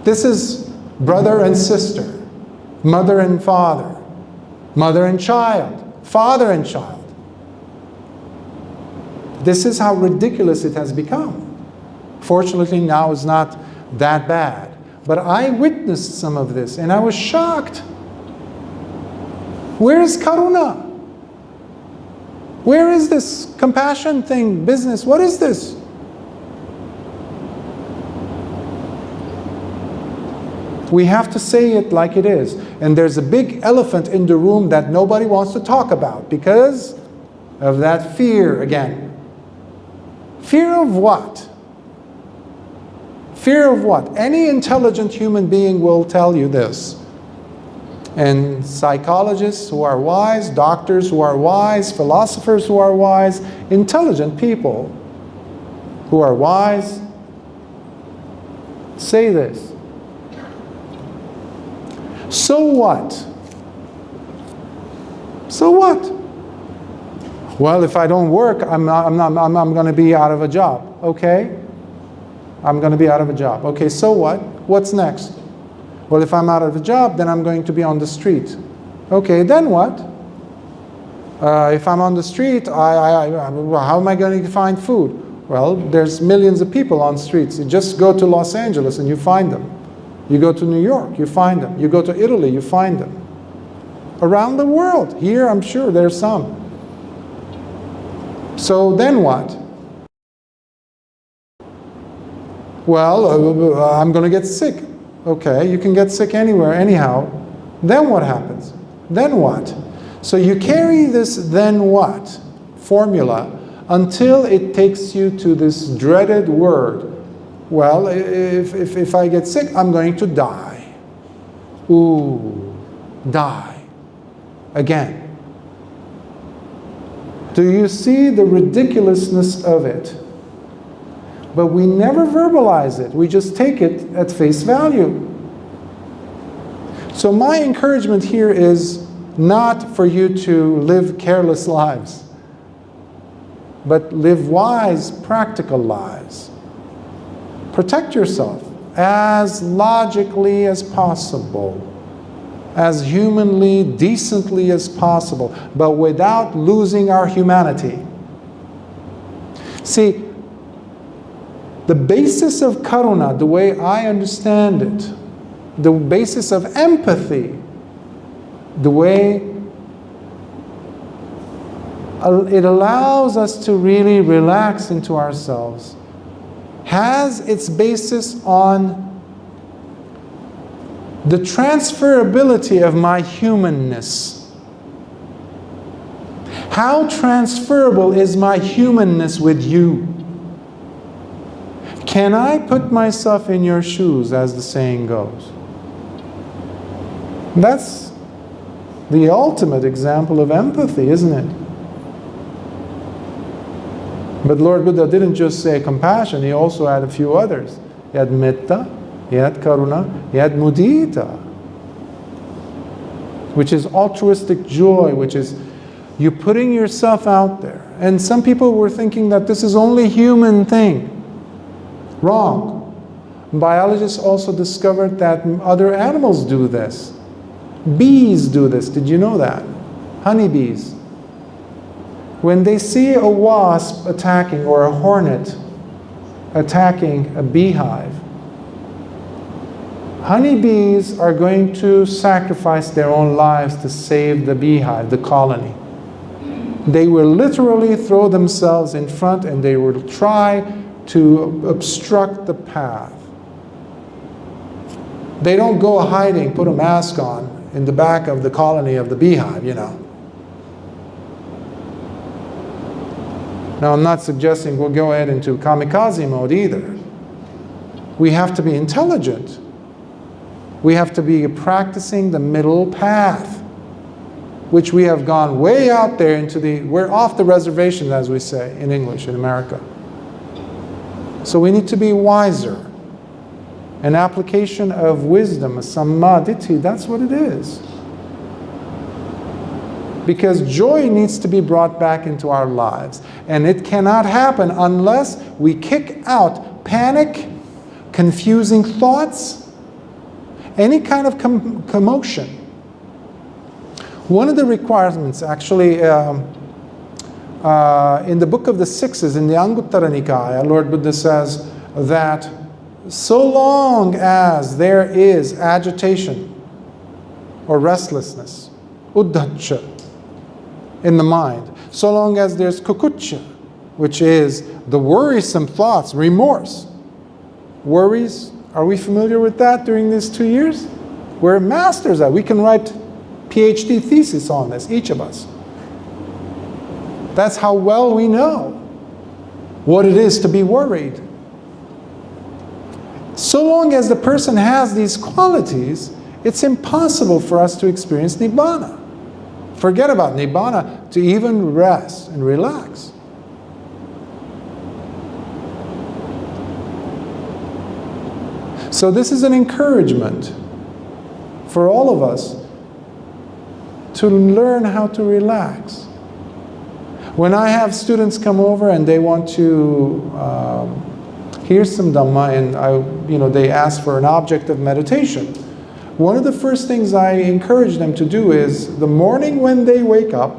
This is brother and sister, mother and father, mother and child, father and child. This is how ridiculous it has become. Fortunately, now it's not that bad. But I witnessed some of this and I was shocked. Where is karuna? Where is this compassion thing, business? What is this? We have to say it like it is. And there's a big elephant in the room that nobody wants to talk about because of that fear again. Fear of what? Fear of what? Any intelligent human being will tell you this. And psychologists who are wise, doctors who are wise, philosophers who are wise, intelligent people who are wise, say this. So what? So what? Well, if I don't work, I'm going to be out of a job. Okay? I'm going to be out of a job. Okay, so what? What's next? Well, if I'm out of a job, then I'm going to be on the street. Okay, then what? If I'm on the street, how am I going to find food? Well, there's millions of people on streets. You just go to Los Angeles and you find them. You go to New York, you find them. You go to Italy, you find them. Around the world. Here, I'm sure there's some. So then what? Well, I'm going to get sick. Okay, you can get sick anywhere, anyhow. Then what happens? Then what? So you carry this then what formula until it takes you to this dreaded word. Well, if I get sick, I'm going to die. Ooh, die. Again. Do you see the ridiculousness of it? But we never verbalize it. We just take it at face value. So my encouragement here is not for you to live careless lives, but live wise, practical lives. Protect yourself as logically as possible, as humanly, decently as possible, but without losing our humanity. See, the basis of karuna, the way I understand it, the basis of empathy, the way it allows us to really relax into ourselves, has its basis on the transferability of my humanness. How transferable is my humanness with you? Can I put myself in your shoes, as the saying goes? That's the ultimate example of empathy, isn't it? But Lord Buddha didn't just say compassion, he also had a few others. He had metta, he had karuna, he had mudita, which is altruistic joy, which is you putting yourself out there. And some people were thinking that this is only a human thing. Wrong. Biologists also discovered that other animals do this. Bees do this. Did you know that? Honeybees. When they see a wasp attacking or a hornet attacking a beehive, honeybees are going to sacrifice their own lives to save the beehive, the colony. They will literally throw themselves in front and they will try to obstruct the path. They don't go hiding, put a mask on in the back of the colony of the beehive, you know. Now, I'm not suggesting we'll go ahead into kamikaze mode either. We have to be intelligent. We have to be practicing the middle path, which we have gone way out there into we're off the reservation, as we say in English in America. So we need to be wiser. An application of wisdom, a Samma Ditthi, that's what it is. Because joy needs to be brought back into our lives. And it cannot happen unless we kick out panic, confusing thoughts, any kind of commotion. One of the requirements, actually, in the Book of the Sixes, in the Anguttara Nikaya, Lord Buddha says that so long as there is agitation or restlessness, uddhacca, in the mind, so long as there's kukucca, which is the worrisome thoughts, remorse. Worries, are we familiar with that during these 2 years? We're masters at it. We can write PhD thesis on this, each of us. That's how well we know what it is to be worried. So long as the person has these qualities, it's impossible for us to experience Nibbana. Forget about Nibbana, to even rest and relax. So this is an encouragement for all of us to learn how to relax. When I have students come over and they want to hear some Dhamma and they ask for an object of meditation, one of the first things I encourage them to do is the morning when they wake up,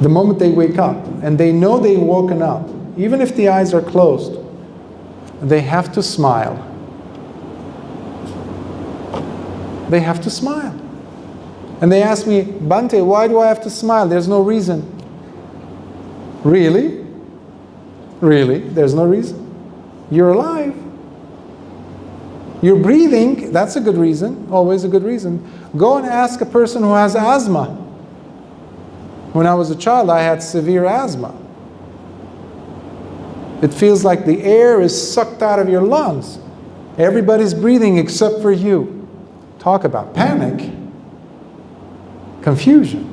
the moment they wake up and they know they've woken up, even if the eyes are closed, they have to smile. They have to smile. And they ask me, Bhante, why do I have to smile? There's no reason. Really? Really? There's no reason. You're alive. You're breathing. That's a good reason. Always a good reason. Go and ask a person who has asthma. When I was a child, I had severe asthma. It feels like the air is sucked out of your lungs. Everybody's breathing except for you. Talk about panic. Confusion.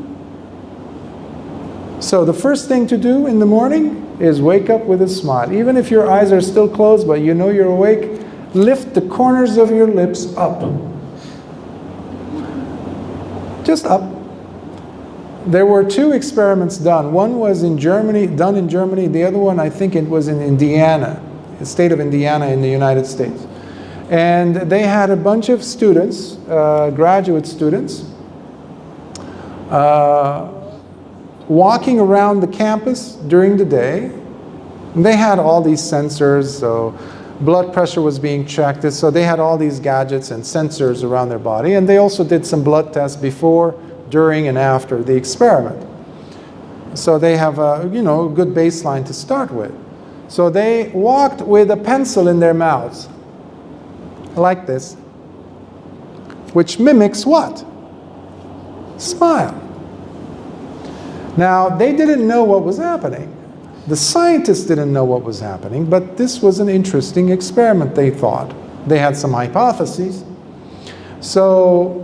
So the first thing to do in the morning is wake up with a smile. Even if your eyes are still closed, but you know you're awake, lift the corners of your lips up. Just up. There were 2 experiments done. One was done in Germany. The other one, I think it was in Indiana, the state of Indiana in the United States. And they had a bunch of students, graduate students, walking around the campus during the day. And they had all these sensors, so blood pressure was being checked. So they had all these gadgets and sensors around their body. And they also did some blood tests before, during, and after the experiment. So they have a good baseline to start with. So they walked with a pencil in their mouths, like this, which mimics what? Smile. Now, they didn't know what was happening. The scientists didn't know what was happening, but this was an interesting experiment, they thought. They had some hypotheses. So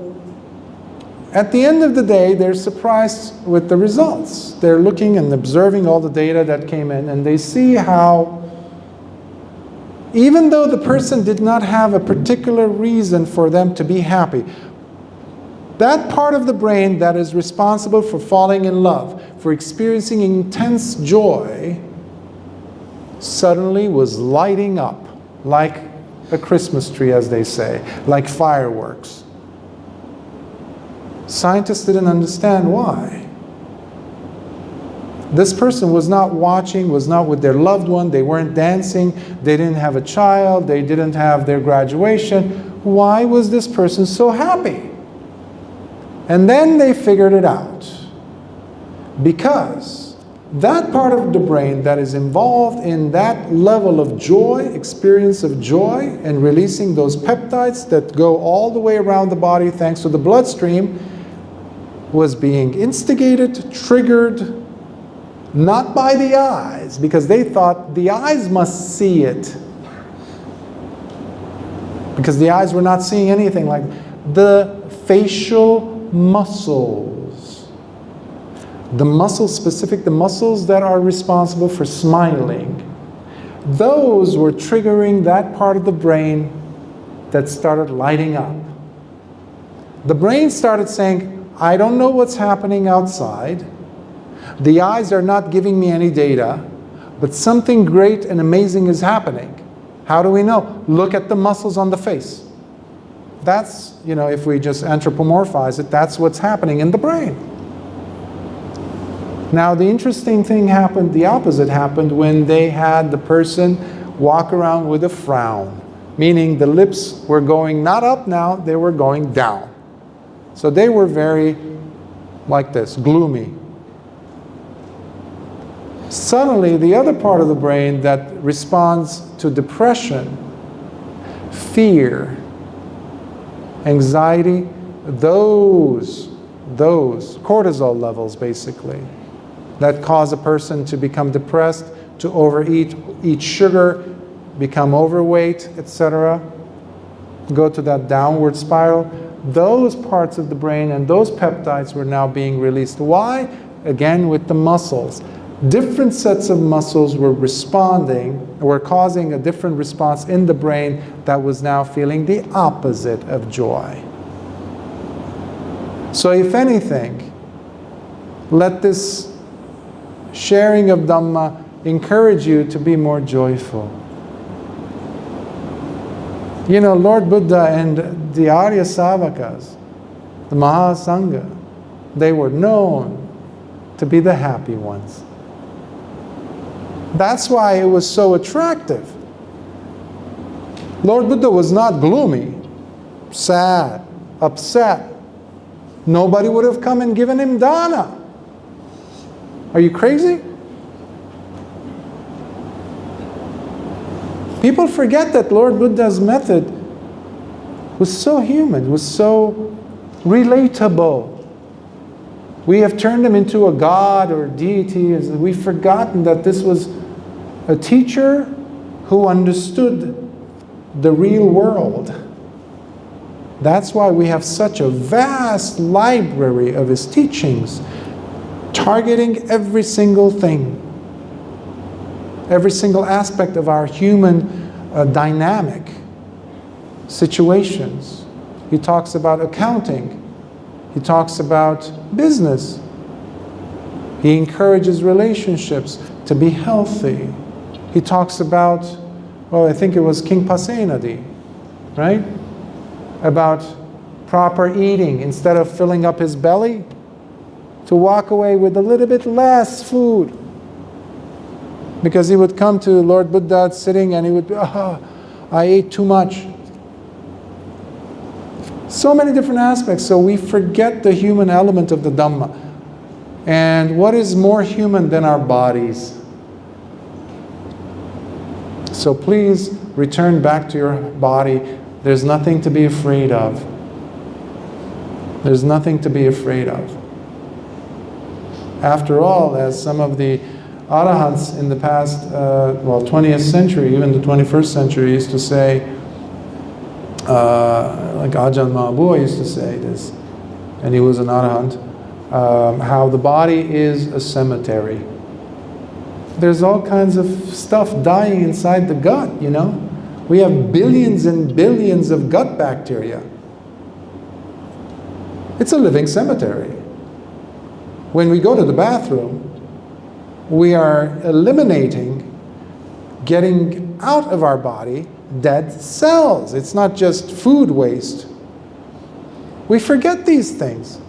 at the end of the day, they're surprised with the results. They're looking and observing all the data that came in, and they see how even though the person did not have a particular reason for them to be happy, that part of the brain that is responsible for falling in love, for experiencing intense joy, suddenly was lighting up like a Christmas tree, as they say, like fireworks. Scientists didn't understand why. This person was not watching, was not with their loved one, they weren't dancing, they didn't have a child, they didn't have their graduation. Why was this person so happy? And then they figured it out. Because that part of the brain that is involved in that level of joy, experience of joy, and releasing those peptides that go all the way around the body thanks to the bloodstream, was being instigated, triggered, not by the eyes, because they thought the eyes must see it. Because the eyes were not seeing anything like the facial muscles. The muscles specific, the muscles that are responsible for smiling. Those were triggering that part of the brain that started lighting up. The brain started saying, I don't know what's happening outside. The eyes are not giving me any data, but something great and amazing is happening. How do we know? Look at the muscles on the face. That's, if we just anthropomorphize it, that's what's happening in the brain. Now, the interesting thing happened, the opposite happened when they had the person walk around with a frown, meaning the lips were going not up now, they were going down. So they were very, like this, gloomy. Suddenly, the other part of the brain that responds to depression, fear, anxiety, those cortisol levels basically, that cause a person to become depressed, to overeat, eat sugar, become overweight, etc., go to that downward spiral, those parts of the brain and those peptides were now being released. Why? Again, with the muscles. Different sets of muscles were responding, were causing a different response in the brain that was now feeling the opposite of joy. So if anything, let this sharing of Dhamma encourage you to be more joyful. Lord Buddha and the Arya Savakas, the Maha Sangha, they were known to be the happy ones. That's why it was so attractive. Lord Buddha was not gloomy, sad, upset. Nobody would have come and given him dana. Are you crazy? People forget that Lord Buddha's method was so human, was so relatable. We have turned him into a god or a deity. We've forgotten that this was a teacher who understood the real world. That's why we have such a vast library of his teachings, targeting every single thing, every single aspect of our human dynamic situations. He talks about accounting. He talks about business. He encourages relationships to be healthy. He talks about, I think it was King Pasenadi, right? About proper eating. Instead of filling up his belly, to walk away with a little bit less food. Because he would come to Lord Buddha sitting and he would, I ate too much. So many different aspects, so we forget the human element of the Dhamma. And what is more human than our bodies? So please return back to your body. There's nothing to be afraid of. There's nothing to be afraid of. After all, as some of the arahants in the past, 20th century, even the 21st century, used to say, like Ajahn Maha used to say this, and he was an arahant, how the body is a cemetery. There's all kinds of stuff dying inside the gut, you know. We have billions and billions of gut bacteria. It's a living cemetery. When we go to the bathroom, we are eliminating, getting out of our body dead cells. It's not just food waste. We forget these things.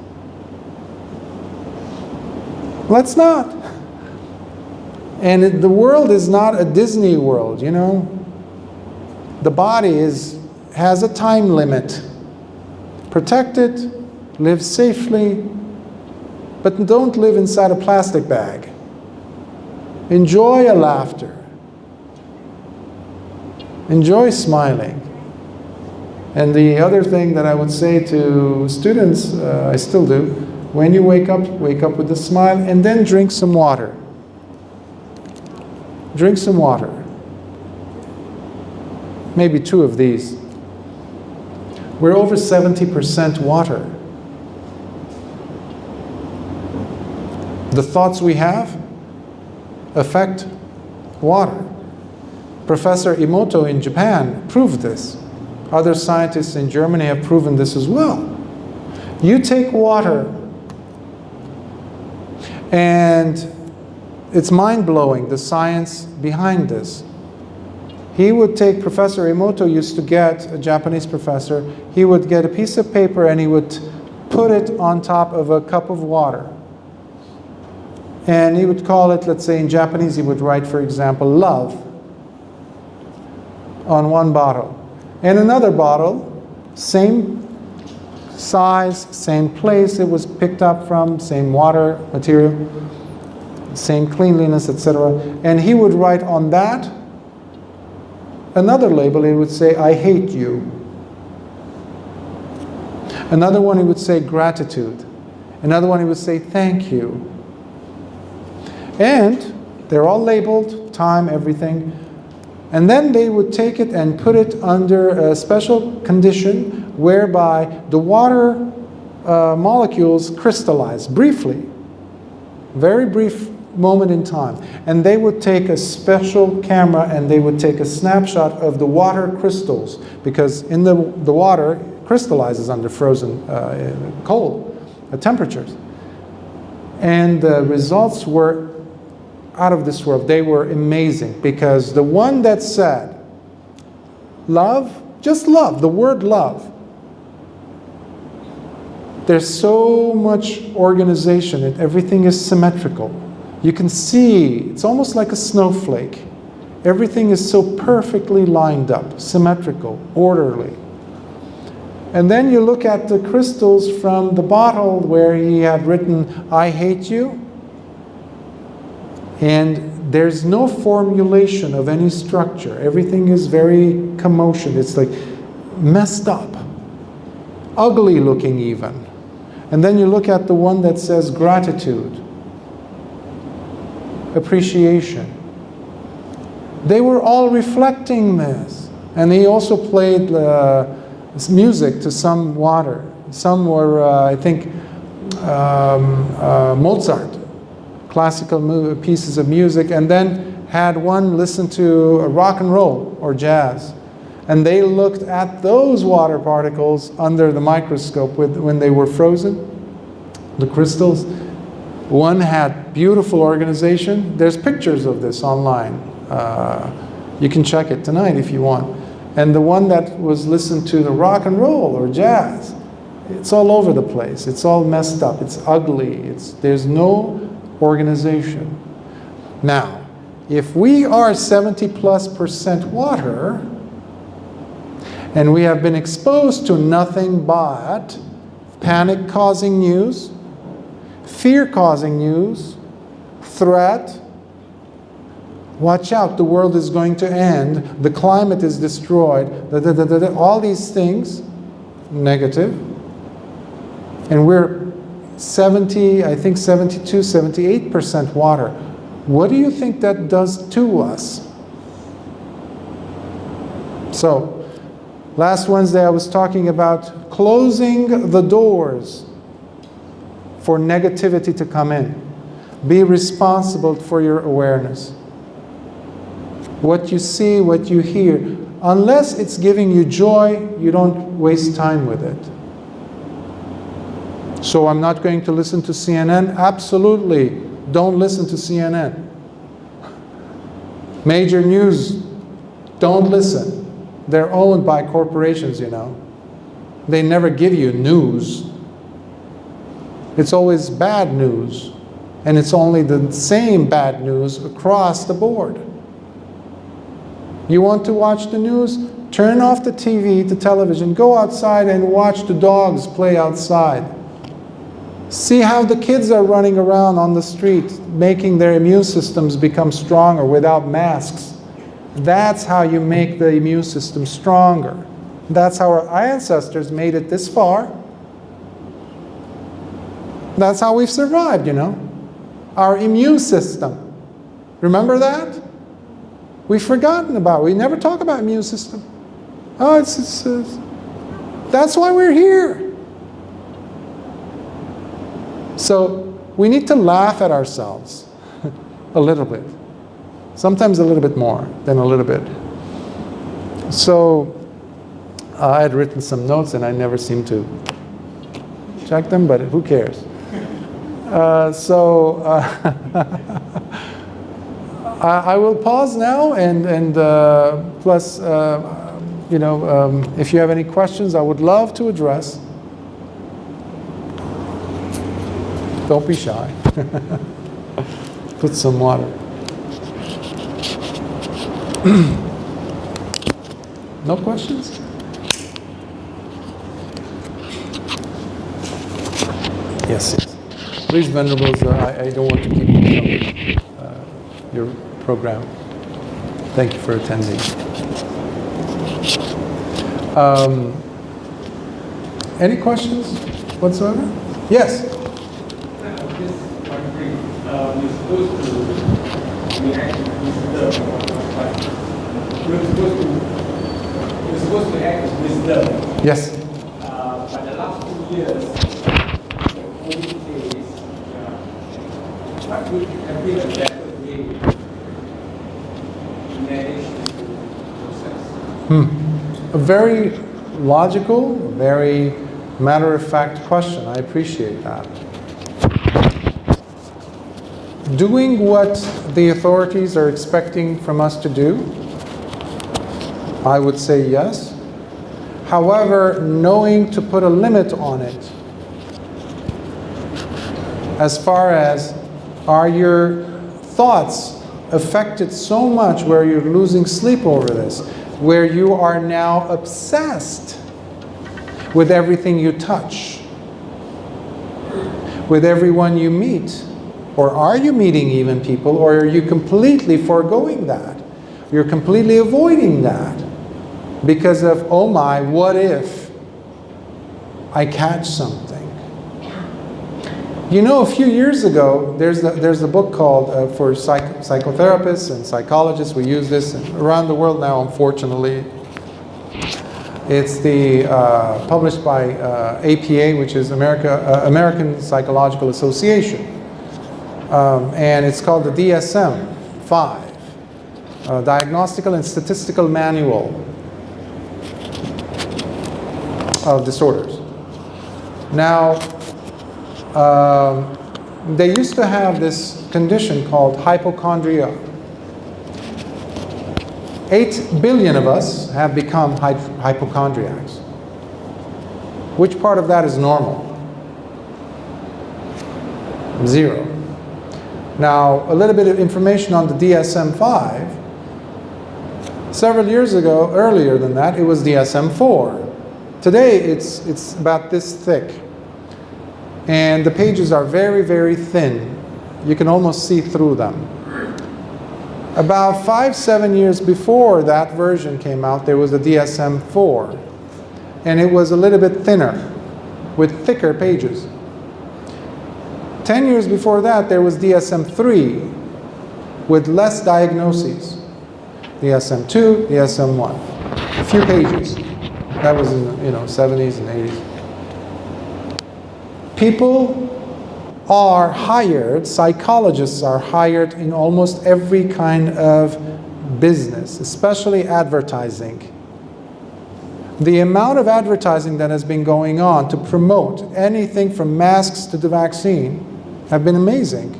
Let's not. And the world is not a Disney world, you know. The body has a time limit. Protect it, live safely, but don't live inside a plastic bag. Enjoy a laughter. Enjoy smiling. And the other thing that I would say to students, I still do, when you wake up with a smile, and then drink some water. Drink some water. Maybe 2 of these. We're over 70% water. The thoughts we have affect water. Professor Emoto in Japan proved this. Other scientists in Germany have proven this as well. You take water, and it's mind-blowing, the science behind this. Professor Emoto used to get, a Japanese professor, he would get a piece of paper and he would put it on top of a cup of water. And he would call it, let's say in Japanese, he would write, for example, love on one bottle. And another bottle, same size, same place it was picked up from, same water material, same cleanliness, etc. And he would write on that another label. He would say, I hate you. Another one he would say, gratitude. Another one he would say, thank you. And they're all labeled, time, everything. And then they would take it and put it under a special condition whereby the water molecules crystallize briefly, very brief moment in time. And they would take a special camera and they would take a snapshot of the water crystals, because in the water crystallizes under frozen cold temperatures. And the results were out of this world. They were amazing, because the one that said love, just love, the word love, there's so much organization, everything is symmetrical. You can see, it's almost like a snowflake. Everything is so perfectly lined up, symmetrical, orderly. And then you look at the crystals from the bottle where he had written, I hate you. And there's no formulation of any structure. Everything is very commotion. It's like messed up, ugly looking even. And then you look at the one that says gratitude, appreciation. They were all reflecting this. And he also played music to some water. Some were, I think, Mozart, classical pieces of music, and then had one listen to rock and roll or jazz. And they looked at those water particles under the microscope when they were frozen, the crystals. One had beautiful organization. There's pictures of this online. You can check it tonight if you want. And the one that was listened to the rock and roll or jazz, it's all over the place. It's all messed up. It's ugly. There's no organization. Now, if we are 70+% water, and we have been exposed to nothing but panic-causing news, fear-causing news, threat, watch out, the world is going to end, the climate is destroyed, all these things, negative. And we're 70, I think 72, 78% water. What do you think that does to us? So, last Wednesday I was talking about closing the doors for negativity to come in. Be responsible for your awareness. What you see, what you hear, unless it's giving you joy, you don't waste time with it. So I'm not going to listen to CNN? Absolutely, don't listen to CNN. Major news, don't listen. They're owned by corporations, you know. They never give you news. It's always bad news. And it's only the same bad news across the board. You want to watch the news? Turn off the TV, the television, go outside and watch the dogs play outside. See how the kids are running around on the street, making their immune systems become stronger without masks. That's how you make the immune system stronger. That's how our ancestors made it this far. That's how we've survived, you know. Our immune system. Remember that? We've forgotten about it. We never talk about immune system. Oh, that's why we're here. So we need to laugh at ourselves a little bit. Sometimes a little bit more than a little bit. So I had written some notes and I never seem to check them, but who cares? I will pause now, and plus, if you have any questions, I would love to address. Don't be shy. Put some water. No questions? Yes. Please, Venerables, I don't want to keep you from your program. Thank you for attending. Any questions whatsoever? Yes? Just wondering, you're supposed to react with you're supposed to act with wisdom. Yes. But the last 2 years, the COVID days, what would have been a better way to manage this process? A very logical, very matter-of-fact question. I appreciate that. Doing what the authorities are expecting from us to do, I would say yes. However, knowing to put a limit on it. As far as, are your thoughts affected so much where you're losing sleep over this, where you are now obsessed with everything you touch, with everyone you meet? Or are you meeting even people, or are you completely foregoing that? You're completely avoiding that because of, oh my, what if I catch something? You know, a few years ago, there's a book called, for psychotherapists and psychologists, we use this around the world now, unfortunately. It's published by APA, which is American Psychological Association. And it's called the DSM-5, Diagnostical and Statistical Manual of Disorders. Now, they used to have this condition called hypochondria. 8 billion of us have become hypochondriacs. Which part of that is normal? 0. Now, a little bit of information on the DSM-5. Several years ago, earlier than that, it was DSM-4. Today, it's about this thick. And the pages are very, very thin. You can almost see through them. About 5-7 years before that version came out, there was a DSM-4. And it was a little bit thinner, with thicker pages. 10 years before that, there was DSM-3. with less diagnoses. DSM-2, DSM-1. A few pages. That was in the 70s and 80s. People are hired, psychologists are hired in almost every kind of business, especially advertising. The amount of advertising that has been going on to promote anything from masks to the vaccine have been amazing.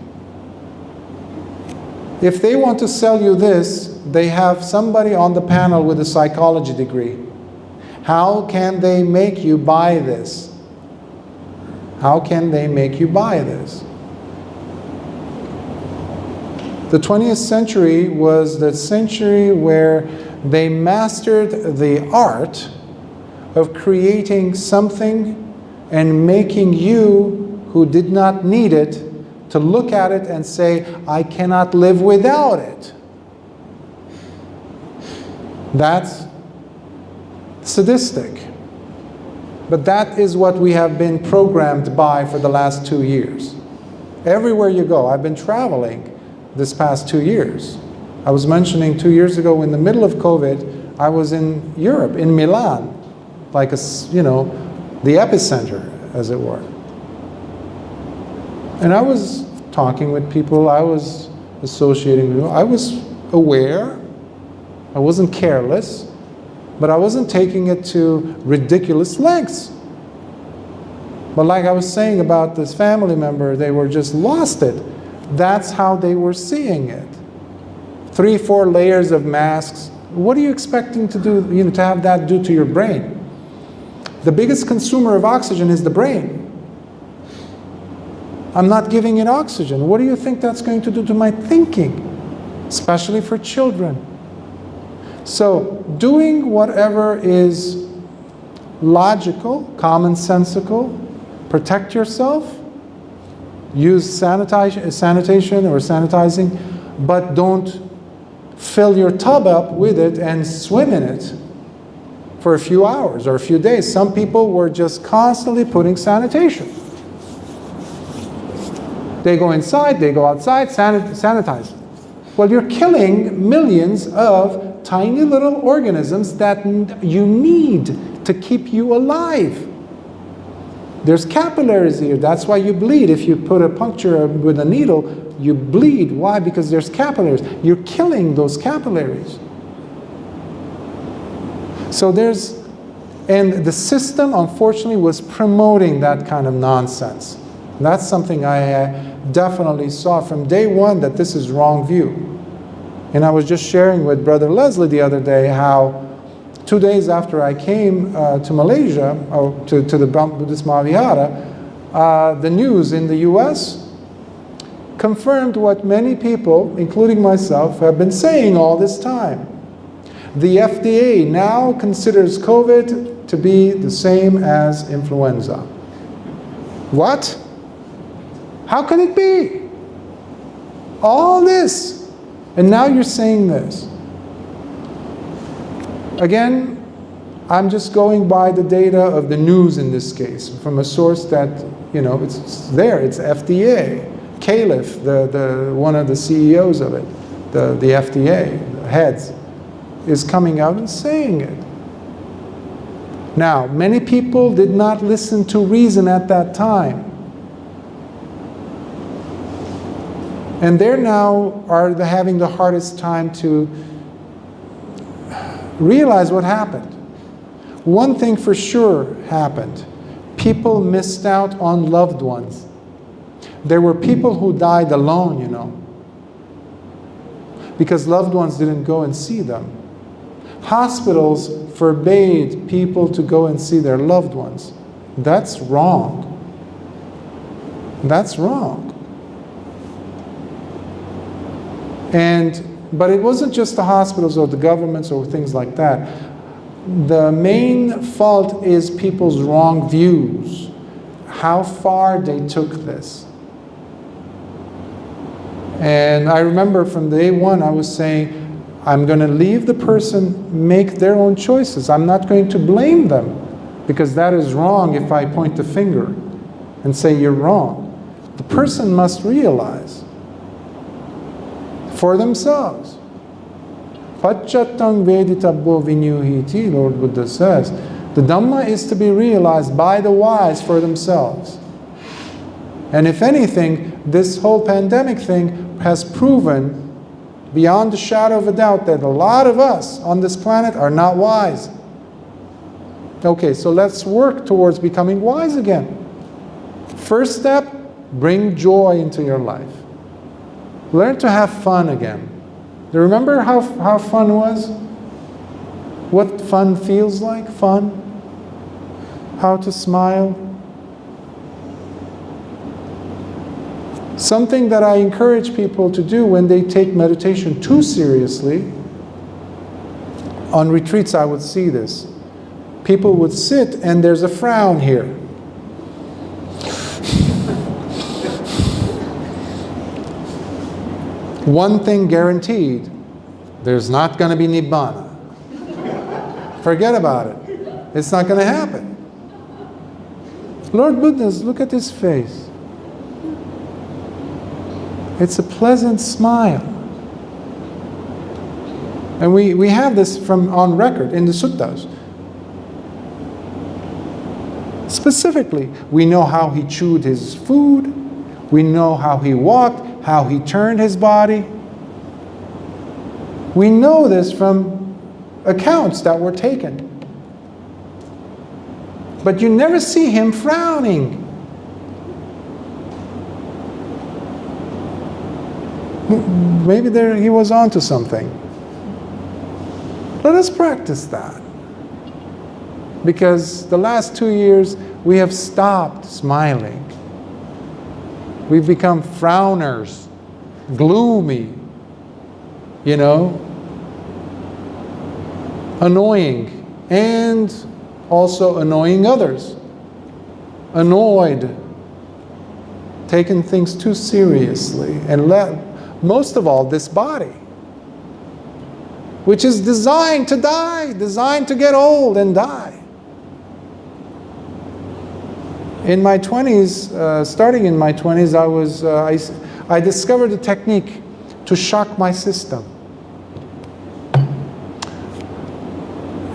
If they want to sell you this, they have somebody on the panel with a psychology degree. How can they make you buy this? How can they make you buy this? The 20th century was the century where they mastered the art of creating something and making you, who did not need it, to look at it and say, I cannot live without it. That's sadistic. But that is what we have been programmed by for the last 2 years. Everywhere you go, I've been traveling this past 2 years. I was mentioning 2 years ago, in the middle of COVID, I was in Europe, in Milan, like the epicenter, as it were. And I was talking with people, I was associating with people, I was aware, I wasn't careless, but I wasn't taking it to ridiculous lengths. But like I was saying about this family member, they were just lost it. That's how they were seeing it. 3, 4 layers of masks. What are you expecting to do, to have that do to your brain? The biggest consumer of oxygen is the brain. I'm not giving it oxygen. What do you think that's going to do to my thinking? Especially for children. So, doing whatever is logical, commonsensical, protect yourself, use sanitation or sanitizing, but don't fill your tub up with it and swim in it for a few hours or a few days. Some people were just constantly putting sanitation. They go inside, they go outside, sanitize. Well, you're killing millions of tiny little organisms that you need to keep you alive. There's capillaries here. That's why you bleed. If you put a puncture with a needle, you bleed. Why? Because there's capillaries. You're killing those capillaries. So and the system, unfortunately, was promoting that kind of nonsense. That's something I definitely saw from day one, that this is wrong view. And I was just sharing with Brother Leslie the other day how 2 days after I came to Malaysia, or to the Buddhist Maha Vihara, the news in the US confirmed what many people, including myself, have been saying all this time. The FDA now considers COVID to be the same as influenza. What? How can it be? All this. And now you're saying this. Again, I'm just going by the data of the news in this case, from a source that, it's there, it's FDA. Caliph, one of the CEOs of it, the FDA, the heads, is coming out and saying it. Now, many people did not listen to reason at that time. And they're now having the hardest time to realize what happened. One thing for sure happened. People missed out on loved ones. There were people who died alone, because loved ones didn't go and see them. Hospitals forbade people to go and see their loved ones. That's wrong. That's wrong. But it wasn't just the hospitals or the governments or things like that. The main fault is people's wrong views, how far they took this. And I remember from day one I was saying, I'm going to leave the person make their own choices. I'm not going to blame them, because that is wrong if I point the finger and say you're wrong. The person must realize. for themselves. Pacchattam veditabbo vinyuhiti, Lord Buddha says. The Dhamma is to be realized by the wise for themselves. And if anything, this whole pandemic thing has proven beyond the shadow of a doubt that a lot of us on this planet are not wise. Okay, so let's work towards becoming wise again. First step, bring joy into your life. Learn to have fun again. Do you remember how fun was? What fun feels like? Fun? How to smile? Something that I encourage people to do when they take meditation too seriously. On retreats I would see this. People would sit and there's a frown here. One thing guaranteed, there's not going to be Nibbana. Forget about it. It's not going to happen. Lord Buddha's, look at his face. It's a pleasant smile. And we have this on record in the suttas. Specifically, we know how he chewed his food, we know how he walked, how he turned his body. We know this from accounts that were taken. But you never see him frowning. Maybe he was onto something. Let us practice that. Because the last 2 years, we have stopped smiling. We've become frowners, gloomy, annoying, and also annoying others. Annoyed, taking things too seriously, and most of all, this body, which is designed to die, designed to get old and die. In my 20s, starting in my 20s, I discovered a technique to shock my system.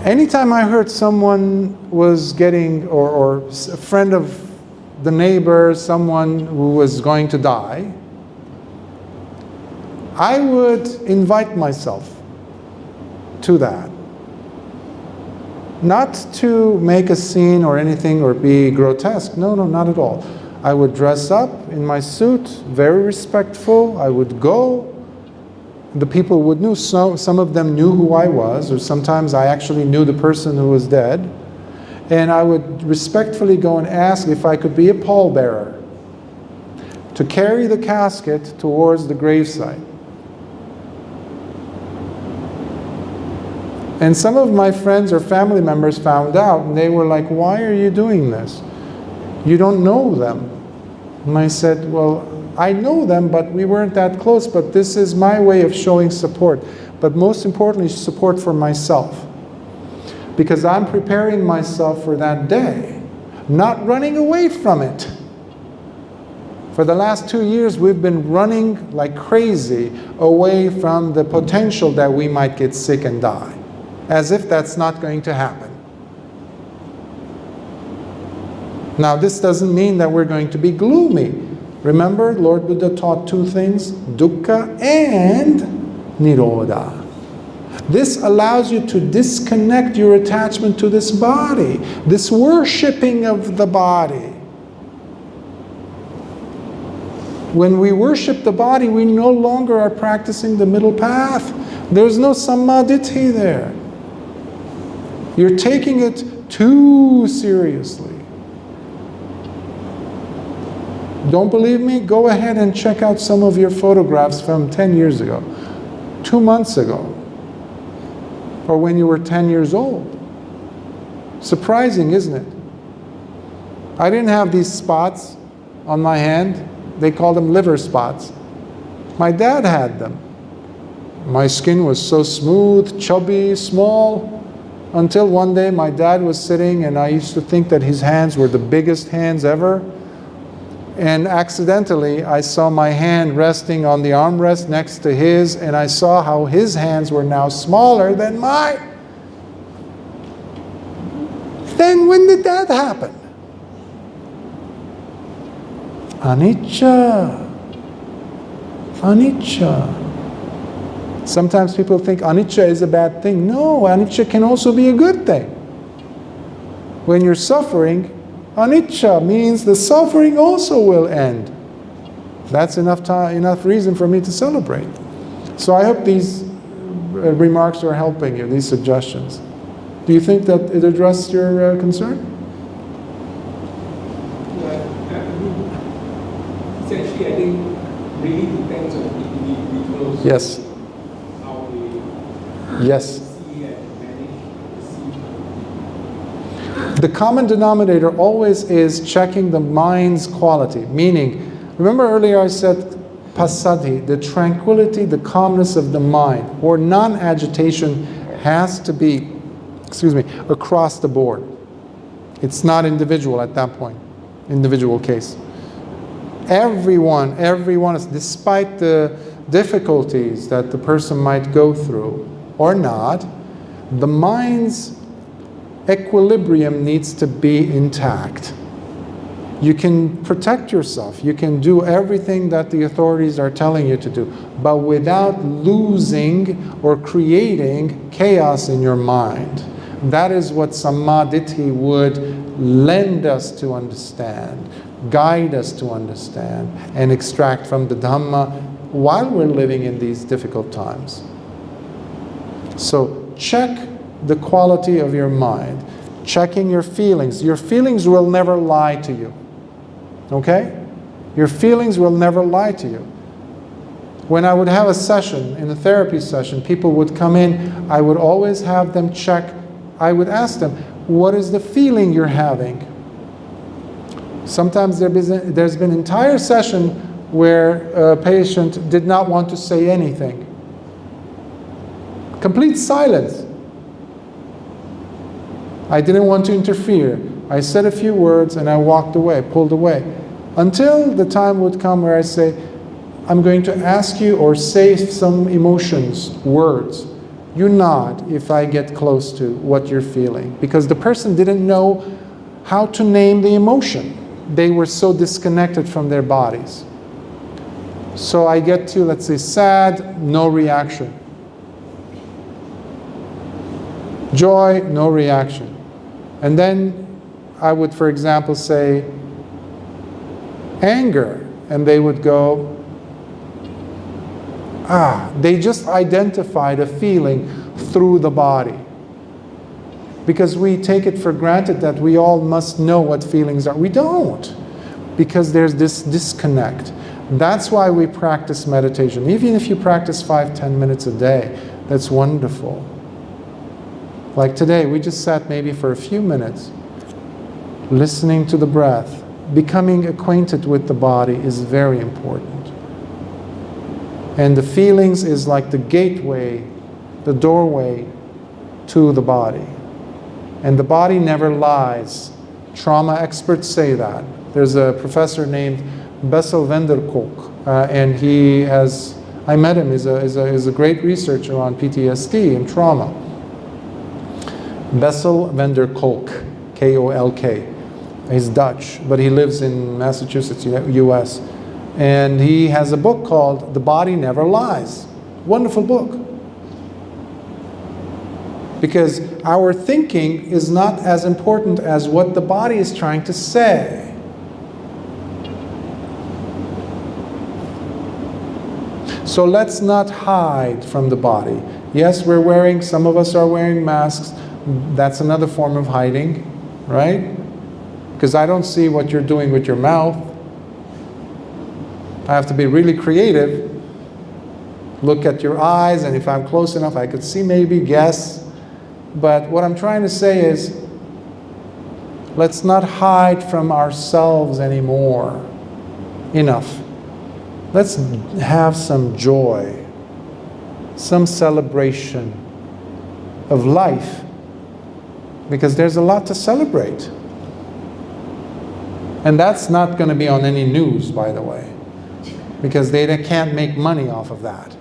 Anytime I heard someone was getting, or a friend of the neighbor, someone who was going to die, I would invite myself to that. Not to make a scene or anything or be grotesque. No, not at all. I would dress up in my suit, very respectful. I would go. The people would know. Some of them knew who I was, or sometimes I actually knew the person who was dead. And I would respectfully go and ask if I could be a pallbearer to carry the casket towards the gravesite. And some of my friends or family members found out, and they were like, "Why are you doing this? You don't know them." And I said, "Well, I know them, but we weren't that close, but this is my way of showing support. But most importantly, support for myself. Because I'm preparing myself for that day, not running away from it." For the last 2 years, we've been running like crazy away from the potential that we might get sick and die. As if that's not going to happen. Now, this doesn't mean that we're going to be gloomy. Remember, Lord Buddha taught two things, dukkha and nirodha. This allows you to disconnect your attachment to this body, this worshipping of the body. When we worship the body, we no longer are practicing the middle path. There's no Samma Ditthi there. You're taking it too seriously. Don't believe me? Go ahead and check out some of your photographs from 10 years ago, 2 months ago, or when you were 10 years old. Surprising, isn't it? I didn't have these spots on my hand. They call them liver spots. My dad had them. My skin was so smooth, chubby, small. Until one day my dad was sitting and I used to think that his hands were the biggest hands ever. And accidentally, I saw my hand resting on the armrest next to his, and I saw how his hands were now smaller than mine. Then when did that happen? Anicca. Anicca. Sometimes people think anicca is a bad thing. No, anicca can also be a good thing. When you're suffering, anicca means the suffering also will end. That's enough reason for me to celebrate. So I hope these remarks are helping you, these suggestions. Do you think that it addressed your concern? Essentially, I think really depends on individuals. Yes. How they Yes. see and manage to see. The common denominator always is checking the mind's quality. Meaning, remember earlier I said passaddhi, the tranquility, the calmness of the mind, or non-agitation has to be, across the board. It's not individual at that point, individual case. Everyone, despite the difficulties that the person might go through or not, the mind's equilibrium needs to be intact. You can protect yourself, you can do everything that the authorities are telling you to do, but without losing or creating chaos in your mind. That is what Samma Ditthi would lend us to understand, guide us to understand, and extract from the Dhamma while we're living in these difficult times. So check the quality of your mind, checking your feelings. Your feelings will never lie to you. Okay? Your feelings will never lie to you. When I would have a session, in a therapy session, people would come in, I would always have them check, I would ask them, what is the feeling you're having? Sometimes there's been an entire session where a patient did not want to say anything. Complete silence. I didn't want to interfere. I said a few words and I walked away, pulled away. Until the time would come where I say, I'm going to ask you or say some emotions, words. You nod if I get close to what you're feeling. Because the person didn't know how to name the emotion. They were so disconnected from their bodies. So I get to, let's say, sad, no reaction. Joy, no reaction. And then I would, for example, say anger, and they would go, they just identified a feeling through the body. Because we take it for granted that we all must know what feelings are. We don't, because there's this disconnect. That's why we practice meditation. Even if you practice 5-10 minutes a day, that's wonderful. Like today, we just sat maybe for a few minutes, listening to the breath. Becoming acquainted with the body is very important. And the feelings is like the gateway, the doorway to the body. And the body never lies. Trauma experts say that. There's a professor named Bessel van der Kolk, and he has, I met him, is a great researcher on PTSD and trauma. Bessel van der Kolk, K-O-L-K. He's Dutch, but he lives in Massachusetts, US. And he has a book called The Body Never Lies. Wonderful book. Because our thinking is not as important as what the body is trying to say. So let's not hide from the body. Yes, some of us are wearing masks. That's another form of hiding, right? Because I don't see what you're doing with your mouth. I have to be really creative. Look at your eyes, and if I'm close enough, I could see, maybe guess. But what I'm trying to say is, let's not hide from ourselves anymore. Enough. Let's have some joy, some celebration of life, because there's a lot to celebrate. And that's not going to be on any news, by the way, because they can't make money off of that.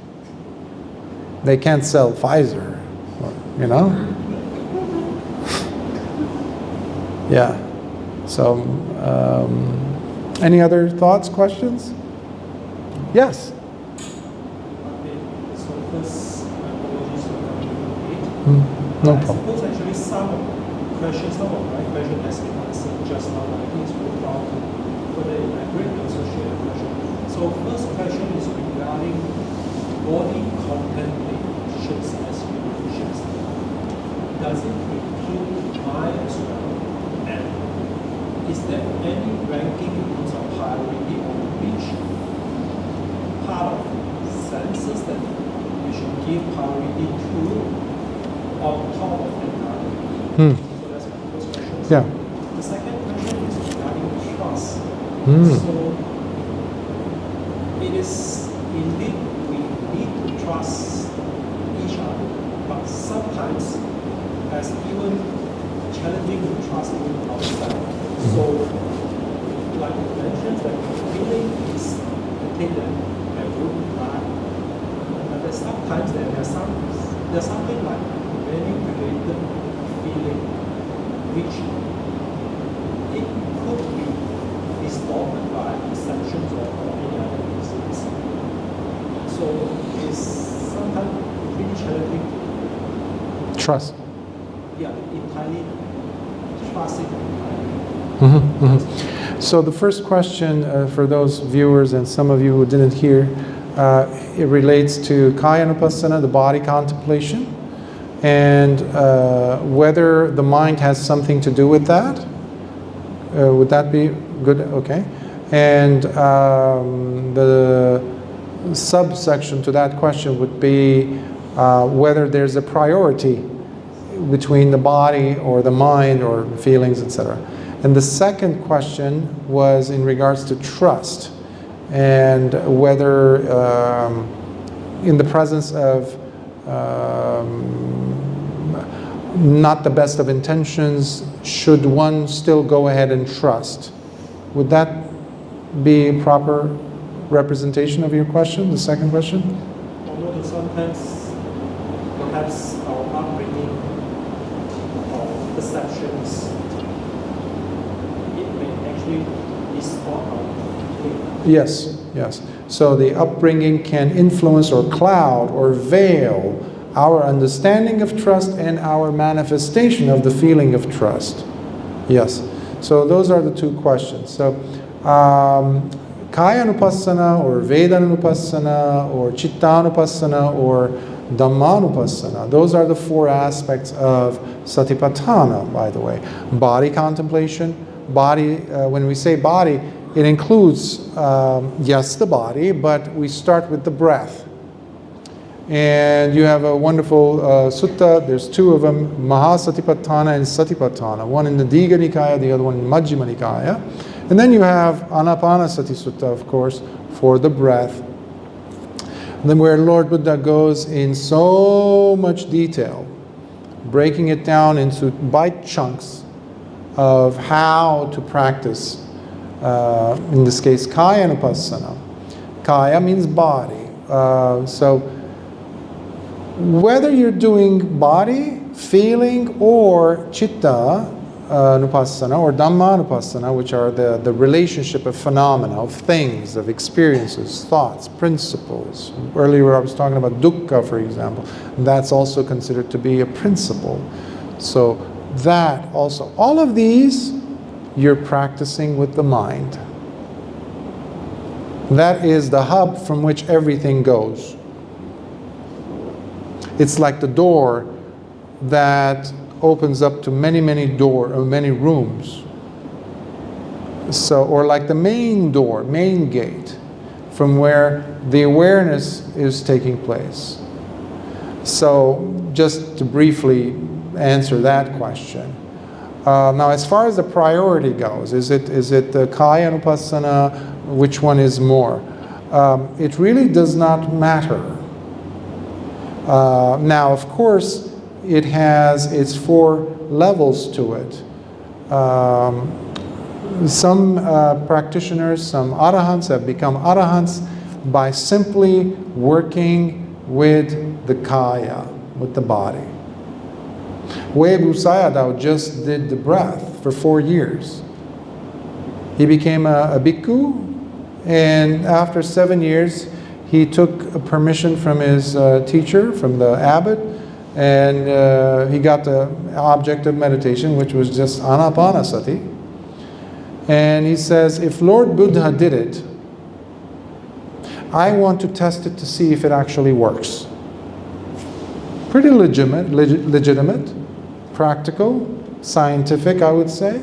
They can't sell Pfizer, you know? Yeah. So, any other thoughts, questions? Yes? Okay, so first, apologies for coming late. No I problem. suppose actually some of my question has been answered just now, but I think it's worthwhile to further elaborate and also share the question. So first question is regarding body contemplations as relations. Does it include mind as well? And is there any ranking in terms of priority on which part of senses that we should give priority to on top of another? So that's my first question. Yeah. The second question is regarding trust. Mm. So it is indeed we need to trust each other, but sometimes as even challenging to trust even ourselves. So like you mentioned, that feeling is the thing that will lie. But there's sometimes there's something like very related feeling which it could be distorted by perceptions or any other reasons. So it's sometimes really challenging to Trust. entirely trust it entirely. So the first question for those viewers and some of you who didn't hear, it relates to Kayanupassana, the body contemplation, and whether the mind has something to do with that. Would that be good? Okay. And the subsection to that question would be whether there's a priority between the body or the mind or feelings, etc. And the second question was in regards to trust and whether in the presence of not the best of intentions, should one still go ahead and trust? Would that be a proper representation of your question, the second question? Although sometimes perhaps our upbringing or perceptions, it may actually distort our thinking. Yes, yes. So the upbringing can influence or cloud or veil our understanding of trust and our manifestation of the feeling of trust. Yes. So those are the two questions. So Kayanupassana or Vedanupassana or Chittanupassana or Dhammanupassana, those are the four aspects of Satipatthana, by the way. Body contemplation, body, when we say body, it includes, yes, the body, but we start with the breath. And you have a wonderful sutta, there's two of them, Maha Satipatthana and Satipatthana, one in the Digha Nikaya, the other one in Majjhima Nikaya. And then you have Anapanasati Sutta, of course, for the breath. And then where Lord Buddha goes in so much detail, breaking it down into bite chunks of how to practice, in this case, Kayanupassana. Kaya means body. So whether you're doing body, feeling, or chitta nupassana or dhamma nupassana, which are the relationship of phenomena, of things, of experiences, thoughts, principles. Earlier I was talking about dukkha, for example. That's also considered to be a principle. So that also, all of these you're practicing with the mind. That is the hub from which everything goes. It's like the door that opens up to many rooms. So, or like the main door, main gate, from where the awareness is taking place. So, just to briefly answer that question. Now, as far as the priority goes, is it the Kayanupassana? Which one is more? It really does not matter. Now, of course, it has its 4 levels to it. Some practitioners, some arahants have become arahants by simply working with the kaya, with the body. Webu Sayadaw just did the breath for 4 years. He became a bhikkhu, and after 7 years, he took a permission from his teacher, from the abbot, and he got the object of meditation, which was just anapanasati. And he says, if Lord Buddha did it, I want to test it to see if it actually works. Pretty legitimate, practical, scientific, I would say.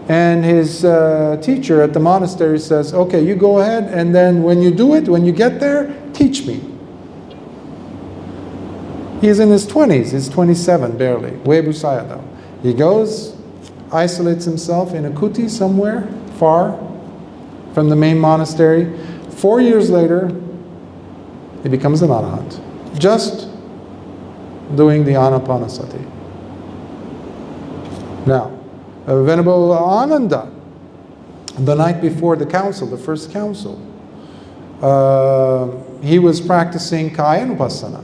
And his teacher at the monastery says, okay, you go ahead, and then when you do it, when you get there, teach me. He's in his 20s, he's 27 barely, Webu Sayadaw. He goes, isolates himself in a kuti somewhere far from the main monastery. 4 years later, he becomes an arahant, just doing the anapanasati. Now, Venerable Ananda, the night before the council, the first council, he was practicing Kayanupassana,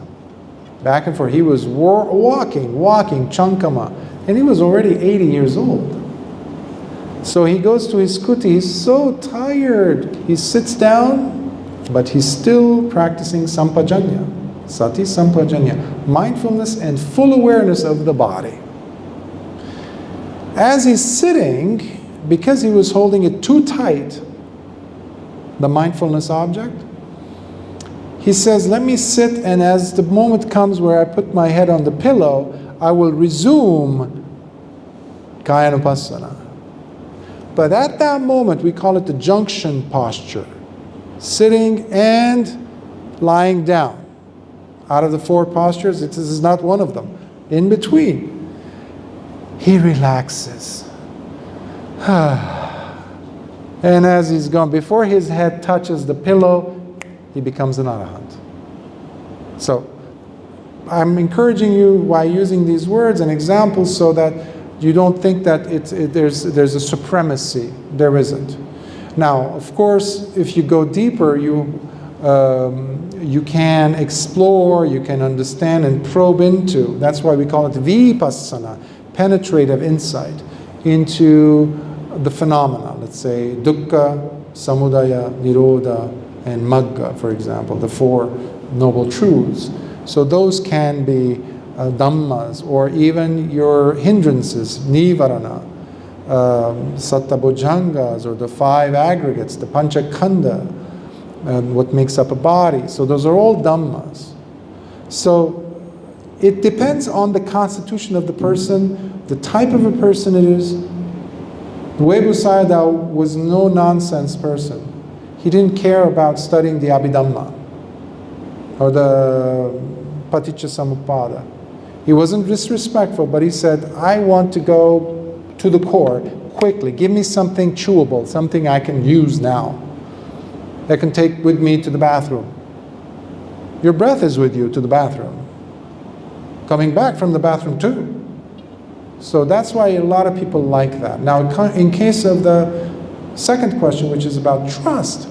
back and forth. He was walking, chankama, and he was already 80 years old. So he goes to his kuti, he's so tired. He sits down, but he's still practicing sampajanya, sati sampajanya, mindfulness and full awareness of the body. As he's sitting, because he was holding it too tight, the mindfulness object, he says, let me sit, and as the moment comes where I put my head on the pillow, I will resume Kayanupassana. But at that moment, we call it the junction posture. Sitting and lying down. Out of the 4 postures, this is not one of them. In between, he relaxes. And as he's gone, before his head touches the pillow, he becomes an arahant. So, I'm encouraging you by using these words and examples so that you don't think that there's a supremacy. There isn't. Now, of course, if you go deeper, you can explore, you can understand and probe into. That's why we call it vipassana, penetrative insight into the phenomena. Let's say dukkha, samudaya, nirodha, and magga, for example, the 4 noble truths. So those can be dhammas, or even your hindrances, nivarana, sattabojjhangas, or the 5 aggregates, the panchakanda, and what makes up a body. So those are all dhammas. So it depends on the constitution of the person, the type of a person it is. Webu Sayadaw was no nonsense person. He didn't care about studying the Abhidhamma or the Paticca Samuppada. He wasn't disrespectful, but he said, I want to go to the core quickly. Give me something chewable, something I can use now, that can take with me to the bathroom. Your breath is with you to the bathroom. Coming back from the bathroom too. So that's why a lot of people like that. Now, in case of the second question, which is about trust,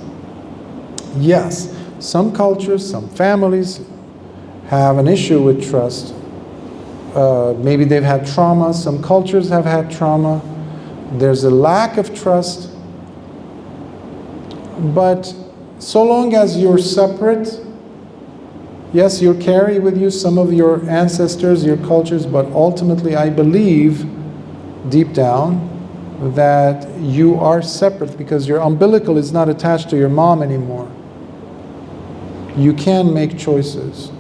yes, some cultures, some families have an issue with trust. Maybe they've had trauma. Some cultures have had trauma. There's a lack of trust. But so long as you're separate, yes, you carry with you some of your ancestors, your cultures, but ultimately I believe deep down that you are separate because your umbilical is not attached to your mom anymore. You can make choices.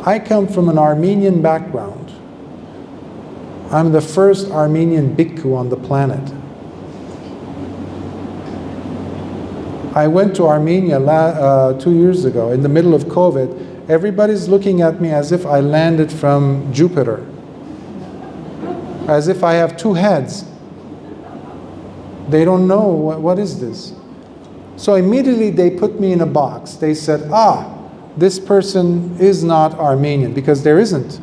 I come from an Armenian background. I'm the first Armenian bhikkhu on the planet. I went to Armenia 2 years ago in the middle of COVID. Everybody's looking at me as if I landed from Jupiter, as if I have 2 heads. They don't know what is this. So immediately they put me in a box. They said, this person is not Armenian, because there isn't.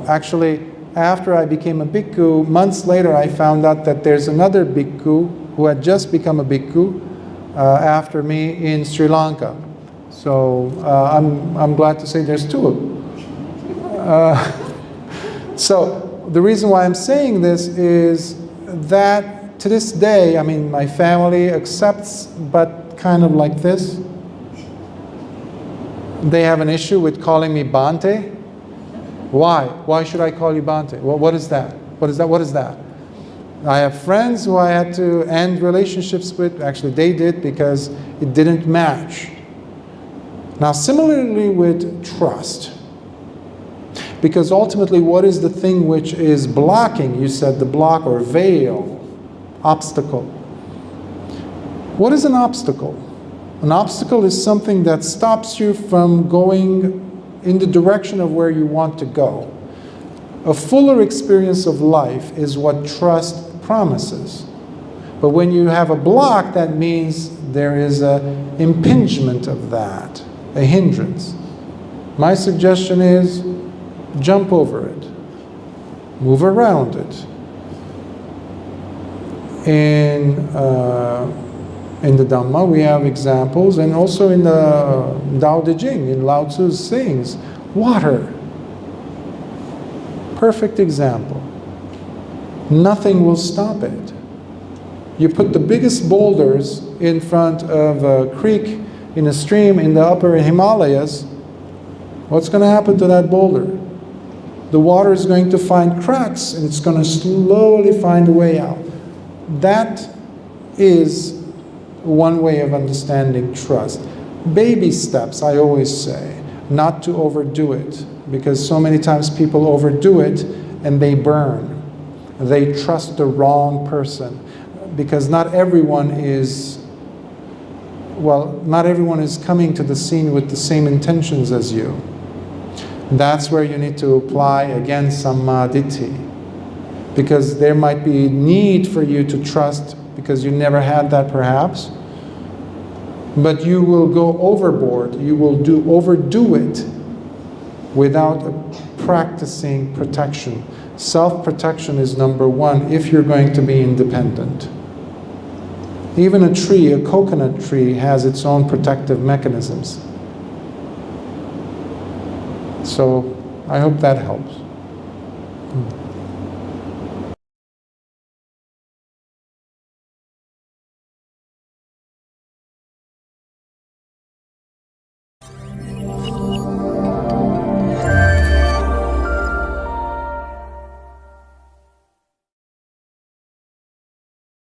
Actually, after I became a bhikkhu, months later I found out that there's another bhikkhu who had just become a bhikkhu after me in Sri Lanka. So I'm glad to say there's two of them. So the reason why I'm saying this is that to this day, I mean, my family accepts, but kind of like this. They have an issue with calling me Bhante. Why? Why should I call you Bhante? Well, what is that? What is that? What is that? I have friends who I had to end relationships with. Actually, they did because it didn't match. Now, similarly with trust. Because ultimately, what is the thing which is blocking? You said the block or veil, obstacle. What is an obstacle? An obstacle is something that stops you from going in the direction of where you want to go. A fuller experience of life is what trust promises. But when you have a block, that means there is an impingement of that, a hindrance. My suggestion is jump over it, move around it. In the Dhamma, we have examples, and also in the Tao Te Ching, in Lao Tzu's sayings, water. Perfect example. Nothing will stop it. You put the biggest boulders in front of a creek, in a stream, in the upper Himalayas, what's going to happen to that boulder? The water is going to find cracks, and it's going to slowly find a way out. That is one way of understanding trust. Baby steps, I always say, not to overdo it, because so many times people overdo it and they burn. They trust the wrong person, because not everyone is coming to the scene with the same intentions as you. That's where you need to apply, again, Samma Ditthi. Because there might be need for you to trust, because you never had that perhaps. But you will go overboard, you will overdo it without practicing protection. Self-protection is number one if you're going to be independent. Even a tree, a coconut tree, has its own protective mechanisms. So I hope that helps.